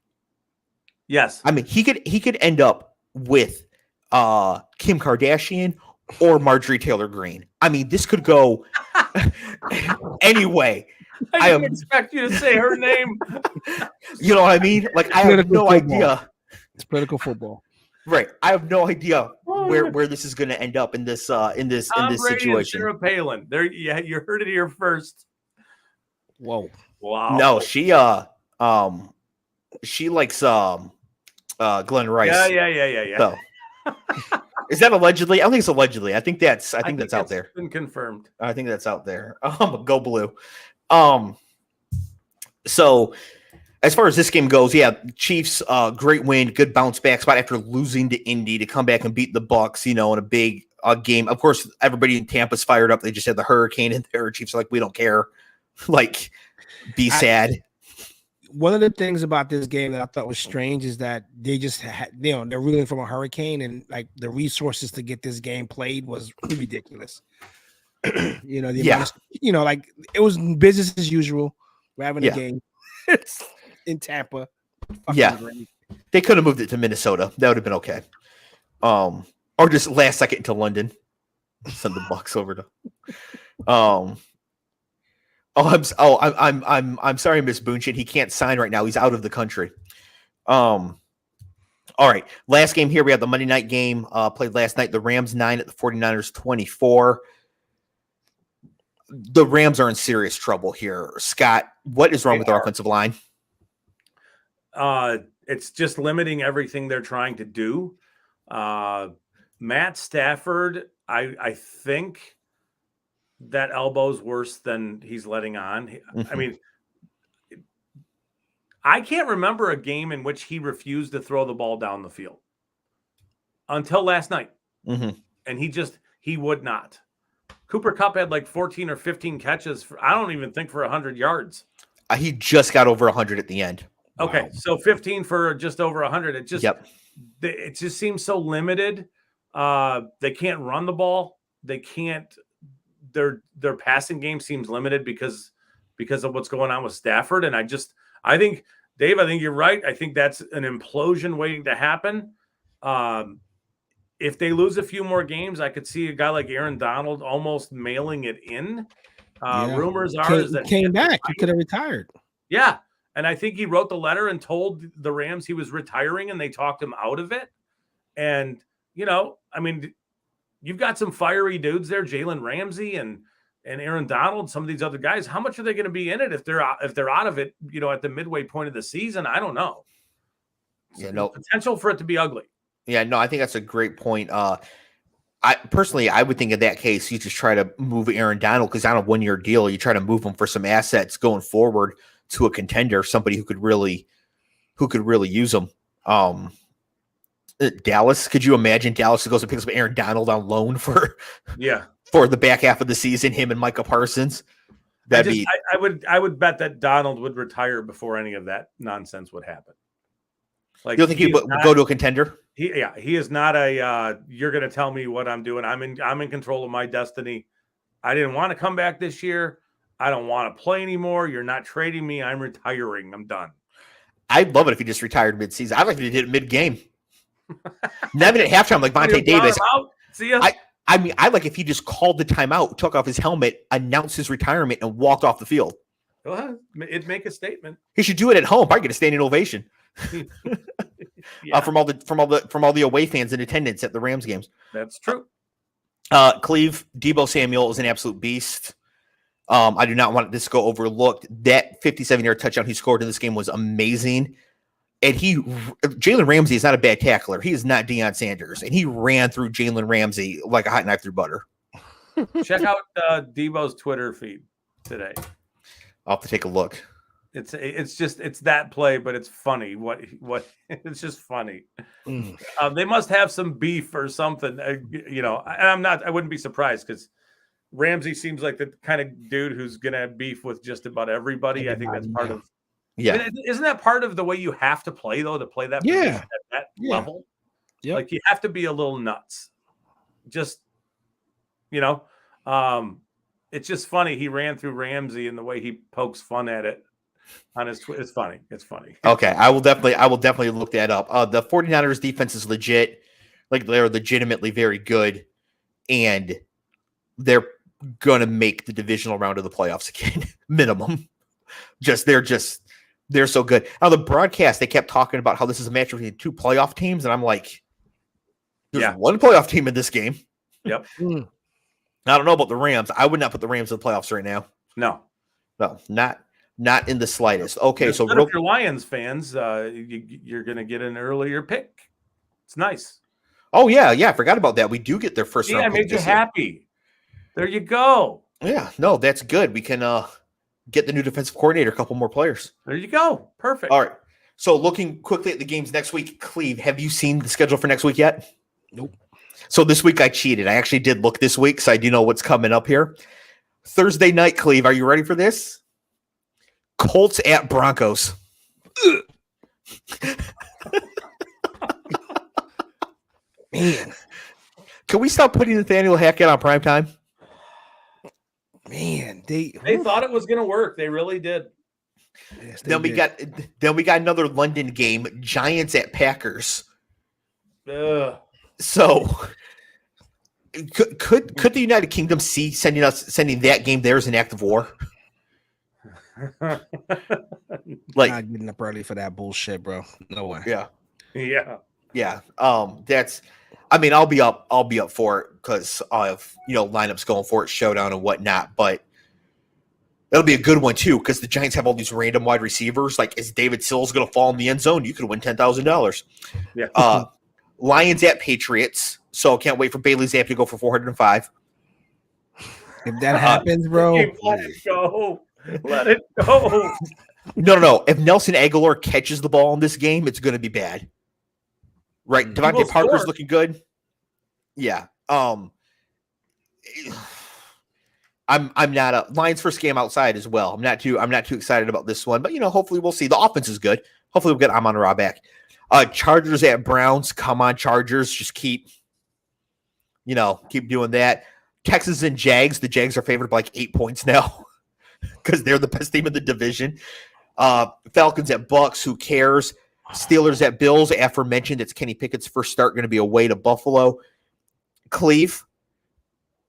Yes, I mean, he could end up with Kim Kardashian or Marjorie Taylor Greene. I mean, this could go anyway. I didn't expect you to say her name. You know what I mean? Like, I have no idea. It's political football, right? I have no idea where this is going to end up in this situation. And Sarah Palin. There, yeah, you heard it here first. Whoa! Wow. No, she likes Glenn Rice. Yeah. So. Is that allegedly? I don't think it's allegedly. I think that's out there. Been confirmed. I think that's out there. Go blue. So as far as this game goes, yeah, Chiefs, great win, good bounce back spot after losing to Indy to come back and beat the Bucs, in a big game. Of course, everybody in Tampa's fired up. They just had the hurricane in there. Chiefs are like, we don't care. Like, be sad. One of the things about this game that I thought was strange is that they just had, they're reeling from a hurricane, and like the resources to get this game played was ridiculous. Like it was business as usual. We're having a game in Tampa. Great. They could have moved it to Minnesota. That would have been okay. Or just last second to London. Send the Bucs over to. I'm sorry, Miss Boonshit. He can't sign right now. He's out of the country. All right. Last game here. We have the Monday night game played last night. The Rams 9 at the 49ers 24. The Rams are in serious trouble here. Scott, what is wrong with their offensive line? It's just limiting everything they're trying to do. Matt Stafford, I think that elbow's worse than he's letting on. Mm-hmm. I mean, I can't remember a game in which he refused to throw the ball down the field until last night. Mm-hmm. And he would not. Cooper Kupp had like 14 or 15 catches. I don't even think for 100 yards. He just got over 100 at the end. Okay. Wow. So 15 for just over 100. It just seems so limited. They can't run the ball. They can't. Their passing game seems limited because of what's going on with Stafford. And I think, Dave, I think you're right. I think that's an implosion waiting to happen. If they lose a few more games, I could see a guy like Aaron Donald almost mailing it in. Rumors are that came back. He could have retired. Yeah. And I think he wrote the letter and told the Rams he was retiring, and they talked him out of it. And, I mean, you've got some fiery dudes there, Jalen Ramsey and Aaron Donald, some of these other guys. How much are they going to be in it if they're out of it, at the midway point of the season? I don't know. Potential for it to be ugly. Yeah, no, I think that's a great point. I would think in that case, you just try to move Aaron Donald because on a 1-year deal, you try to move him for some assets going forward to a contender, somebody who could really use him. Dallas, could you imagine Dallas goes and picks up Aaron Donald on loan for the back half of the season, him and Micah Parsons? I would bet that Donald would retire before any of that nonsense would happen. Like, you don't think he would go to a contender? He is not you're going to tell me what I'm doing. I'm in control of my destiny. I didn't want to come back this year. I don't want to play anymore. You're not trading me. I'm retiring. I'm done. I'd love it if he just retired midseason. I'd like if he did it mid-game. Not even at halftime like Vontae Davis. See ya. I like if he just called the timeout, took off his helmet, announced his retirement, and walked off the field. Well, it'd make a statement. He should do it at home. Probably get a standing ovation. From all the away fans in attendance at the Rams games. That's true. Clev, Deebo Samuel is an absolute beast. I do not want this to go overlooked. That 57-yard touchdown he scored in this game was amazing. And Jalen Ramsey is not a bad tackler. He is not Deion Sanders. And he ran through Jalen Ramsey like a hot knife through butter. Check out Deebo's Twitter feed today. I'll have to take a look. It's that play, but it's funny. What it's just funny. They must have some beef or something. I wouldn't be surprised because Ramsey seems like the kind of dude who's going to have beef with just about everybody. I think that's part of. Yeah. I mean, isn't that part of the way you have to play though, to play that position at that level? Yeah. Like you have to be a little nuts. Just, it's just funny. He ran through Ramsey and the way he pokes fun at it on his Twitter. It's funny. It's funny. Okay. I will definitely look that up. The 49ers defense is legit. Like they're legitimately very good. And they're going to make the divisional round of the playoffs again, minimum. They're so good. Now the broadcast, they kept talking about how this is a match between two playoff teams. And I'm like, there's one playoff team in this game. Yep. I don't know about the Rams. I would not put the Rams in the playoffs right now. No, not in the slightest. Okay. So if you're Lions fans, you're going to get an earlier pick. It's nice. Oh yeah. I forgot about that. We do get their first round. Yeah, made you happy. There you go. Yeah, no, that's good. We can get the new defensive coordinator, a couple more players. There you go. Perfect. All right. So looking quickly at the games next week, Cleve, have you seen the schedule for next week yet? Nope. So this week I cheated. I actually did look this week, so I do know what's coming up here. Thursday night, Cleve, are you ready for this? Colts at Broncos. Man. Can we stop putting Nathaniel Hackett on primetime? Man, they thought it was going to work. They really did. Yes, then we got another London game, Giants at Packers. Ugh. So could the United Kingdom see sending that game there as an act of war? Like not getting up early for that bullshit, bro. No way. Yeah. That's. I mean, I'll be up for it because I'll have lineups going for it, showdown and whatnot. But that'll be a good one too because the Giants have all these random wide receivers. Like, is David Sills going to fall in the end zone? You could win $10,000. Yeah. Lions at Patriots. So can't wait for Bailey Zappi to go for 405. If that happens, bro, let it go. Let it go. No. If Nelson Aguilar catches the ball in this game, it's going to be bad. Right, Devontae Parker's looking good. Yeah. I'm not Lions first game outside as well. I'm not too excited about this one, but hopefully we'll see. The offense is good. Hopefully we'll get Amon-Ra back. Chargers at Browns. Come on, Chargers. Just keep doing that. Texans and Jags. The Jags are favored by like 8 points now because they're the best team in the division. Falcons at Bucks. Who cares? Steelers at Bills. Aforementioned, it's Kenny Pickett's first start, going to be away to Buffalo. Cleve,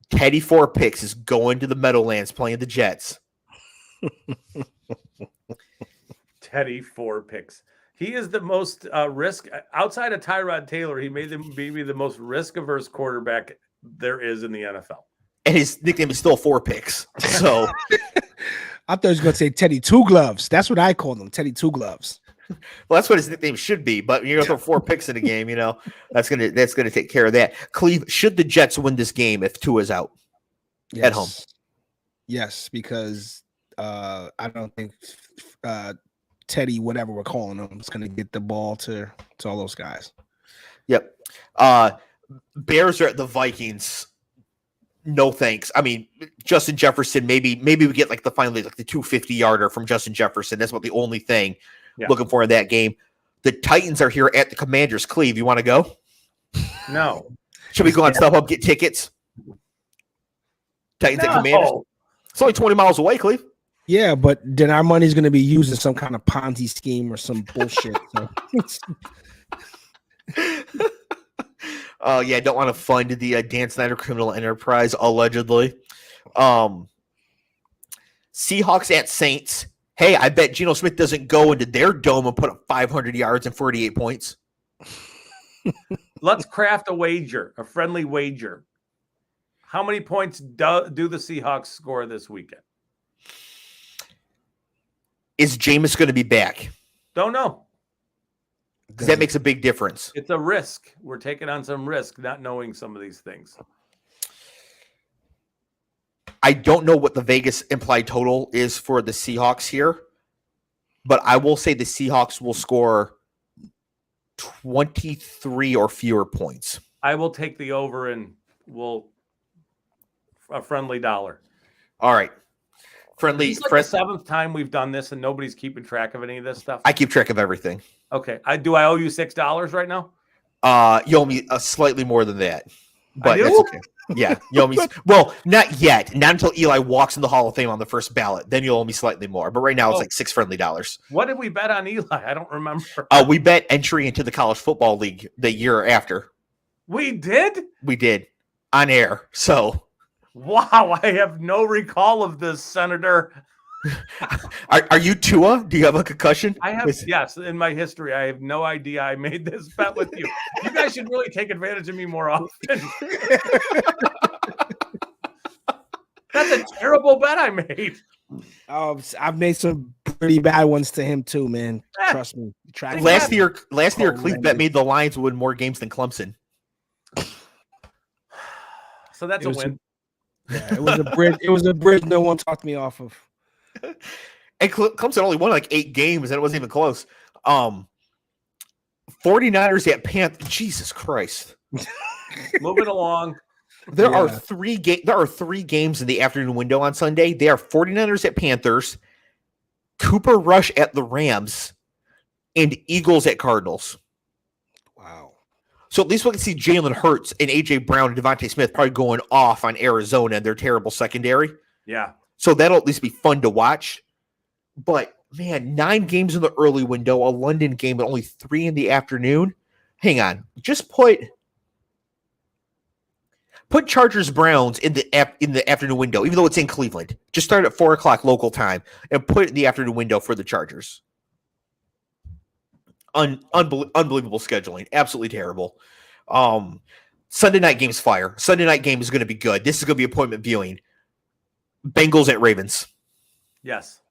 Teddy 4 picks is going to the Meadowlands playing the Jets. Teddy 4 picks. He is the most risk outside of Tyrod Taylor. He may be the most risk-averse quarterback there is in the NFL. And his nickname is still 4 picks. So I thought he was going to say Teddy 2 Gloves. That's what I called him, Teddy 2 Gloves. Well, that's what his nickname should be, but you're gonna throw 4 picks in a game, that's gonna take care of that. Cleve, should the Jets win this game if Tua's out at home? Yes, because I don't think Teddy, whatever we're calling him, is gonna get the ball to all those guys. Yep. Bears are at the Vikings. No thanks. I mean, Justin Jefferson, maybe we get like the 250-yarder from Justin Jefferson. That's about the only thing. Yeah. Looking for in that game. The Titans are here at the Commanders. Cleve, you want to go? No. Should we go on StubHub, get tickets? Titans at Commanders. It's only 20 miles away, Cleve. Yeah, but then our money's going to be used in some kind of Ponzi scheme or some bullshit. Yeah, don't want to fund the Dan Snyder criminal enterprise, allegedly. Seahawks at Saints. Hey, I bet Geno Smith doesn't go into their dome and put up 500 yards and 48 points. Let's craft a friendly wager. How many points do the Seahawks score this weekend? Is Jameis going to be back? Don't know. Because that makes a big difference. It's a risk. We're taking on some risk, not knowing some of these things. I don't know what the Vegas implied total is for the Seahawks here, but I will say the Seahawks will score 23 or fewer points. I will take the over and we'll a friendly dollar. All right. Friendly. It's like the seventh time we've done this, and nobody's keeping track of any of this stuff. I keep track of everything. Okay. I owe you $6 right now? You owe me slightly more than that, but I do? that's okay. Yeah, you owe me. Well, not yet. Not until Eli walks in the Hall of Fame on the first ballot. Then you'll owe me slightly more. But right now, it's like $6 friendly dollars. What did we bet on Eli? I don't remember. We bet entry into the college football league the year after. We did? We did on air. So, wow, I have no recall of this, Senator. Are you Tua? Do you have a concussion? I have, yes. In my history, I have no idea I made this bet with you. You guys should really take advantage of me more often. That's a terrible bet I made. I've made some pretty bad ones to him too, man. Trust me. Last year, Clev bet made the Lions win more games than Clemson. So that's a win. It was a bridge. It was a bridge no one talked me off of. And Clemson only won like 8 games, and it wasn't even close. 49ers at Panthers. Jesus Christ. Moving along. There are 3 games in the afternoon window on Sunday. They are 49ers at Panthers, Cooper Rush at the Rams, and Eagles at Cardinals. Wow. So at least we can see Jalen Hurts and A.J. Brown and Devontae Smith probably going off on Arizona and their terrible secondary. Yeah. So that'll at least be fun to watch. But, man, 9 games in the early window, a London game, but only 3 in the afternoon. Hang on. Just put Chargers Browns in the afternoon window, even though it's in Cleveland. Just start at 4 o'clock local time and put it in the afternoon window for the Chargers. Unbelievable scheduling. Absolutely terrible. Sunday night game's fire. Sunday night game is going to be good. This is going to be appointment viewing. Bengals at Ravens. Yes.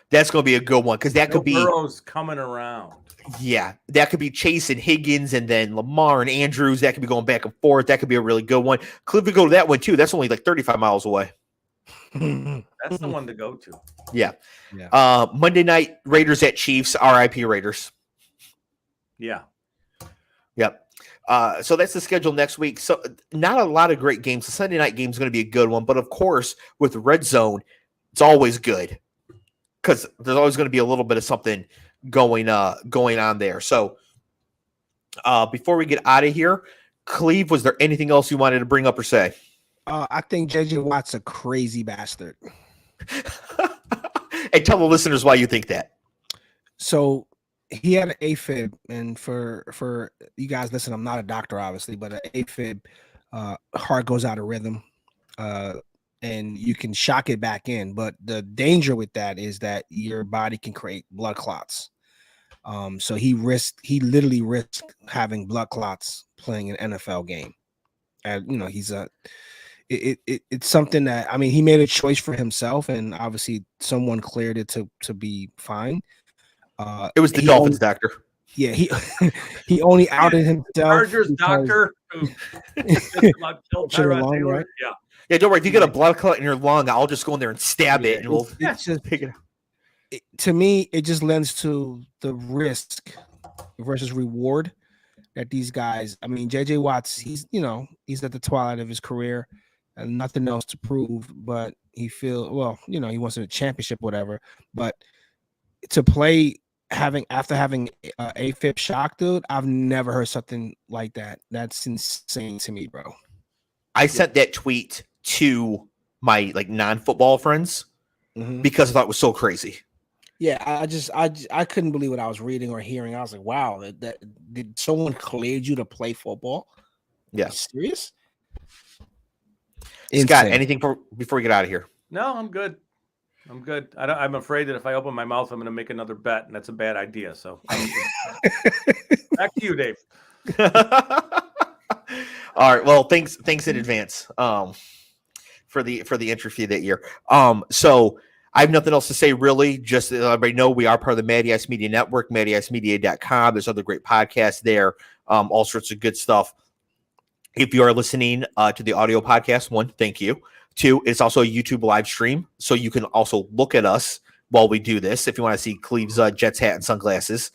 That's going to be a good one because that could be Burrow's coming around. Yeah, that could be Chase and Higgins and then Lamar and Andrews. That could be going back and forth. That could be a really good one. Clev would go to that one too. That's only like 35 miles away. That's the one to go to. Yeah. Monday night Raiders at Chiefs. RIP Raiders. Yeah. Yep. So that's the schedule next week. So not a lot of great games. The Sunday night game is going to be a good one, but of course with Red Zone, it's always good because there's always going to be a little bit of something going on there. So before we get out of here, Cleve, was there anything else you wanted to bring up or say? I think JJ Watt's a crazy bastard. And tell the listeners why you think that. So he had an AFib, and for you guys listen, I'm not a doctor, obviously, but an AFib, heart goes out of rhythm, and you can shock it back in. But the danger with that is that your body can create blood clots. So he literally risked having blood clots playing an NFL game. And it's something that, I mean, he made a choice for himself, and obviously someone cleared it to be fine. It was the Dolphins doctor. Yeah, he only outed himself. Chargers doctor. Right? Yeah, don't worry. If you get a blood clot in your lung, I'll just go in there and stab it, and we'll just pick it up. To me, it just lends to the risk versus reward that these guys. I mean, JJ Watts, he's at the twilight of his career and nothing else to prove, but he wants a championship, whatever. But to play after having a AFib shock, dude, I've never heard something like that. That's insane to me, bro. I sent that tweet to my non-football friends because I thought it was so crazy. Yeah, I couldn't believe what I was reading or hearing. I was like, wow, that did someone cleared you to play football? Yeah. Are you serious? Scott, anything before we get out of here? No, I'm good. I'm afraid that if I open my mouth, I'm going to make another bet, and that's a bad idea. So back to you, Dave. All right. Well, thanks in advance for the entry fee that year. So I have nothing else to say, really. Just to let everybody know we are part of the Matty Ice Media Network, mattyicemedia.com. There's other great podcasts there, all sorts of good stuff. If you are listening to the audio podcast, 1, thank you. 2, it's also a YouTube live stream, so you can also look at us while we do this. If you want to see Cleve's Jets hat and sunglasses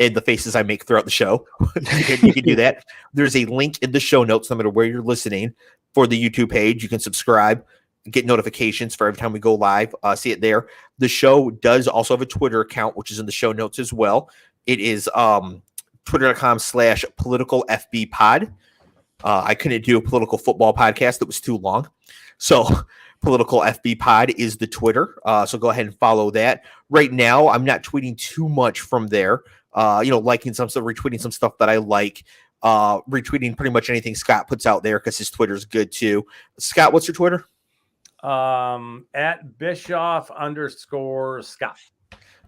and the faces I make throughout the show, you can do that. There's a link in the show notes, no matter where you're listening, for the YouTube page. You can subscribe, get notifications for every time we go live. See it there. The show does also have a Twitter account, which is in the show notes as well. It is twitter.com/politicalfbpod. I couldn't do a political football podcast that was too long. So Political FB Pod is the Twitter. So go ahead and follow that. Right now, I'm not tweeting too much from there. Liking some stuff, retweeting some stuff that I like. Retweeting pretty much anything Scott puts out there because his Twitter's good too. Scott, what's your Twitter? At Bischoff_Scott.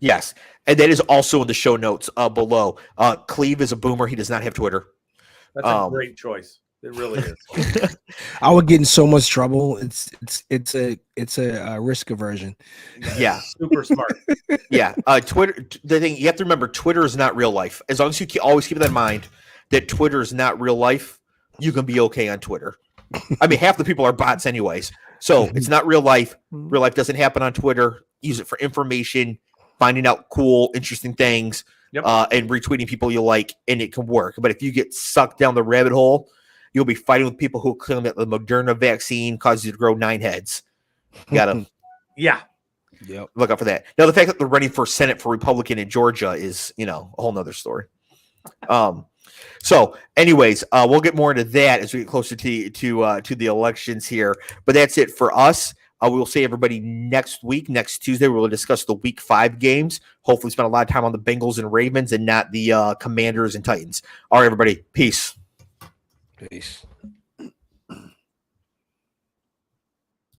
Yes. And that is also in the show notes below. Clev is a boomer. He does not have Twitter. That's a great choice. It really is. I would get in so much trouble. It's a risk aversion. Yeah. Super smart. Yeah. Twitter. The thing you have to remember, Twitter is not real life. As long as you always keep that in mind, that Twitter is not real life, you can be okay on Twitter. I mean, half the people are bots anyways. So it's not real life. Real life doesn't happen on Twitter. Use it for information, finding out cool, interesting things, and retweeting people you like, and it can work. But if you get sucked down the rabbit hole, you'll be fighting with people who claim that the Moderna vaccine causes you to grow 9 heads. You gotta look out for that. Now, the fact that they're running for Senate for Republican in Georgia is, a whole nother story. So anyways, we'll get more into that as we get closer to the elections here. But that's it for us. We will see everybody next week. Next Tuesday, we'll discuss the Week 5 games. Hopefully spend a lot of time on the Bengals and Ravens and not the Commanders and Titans. All right, everybody. Peace. Peace.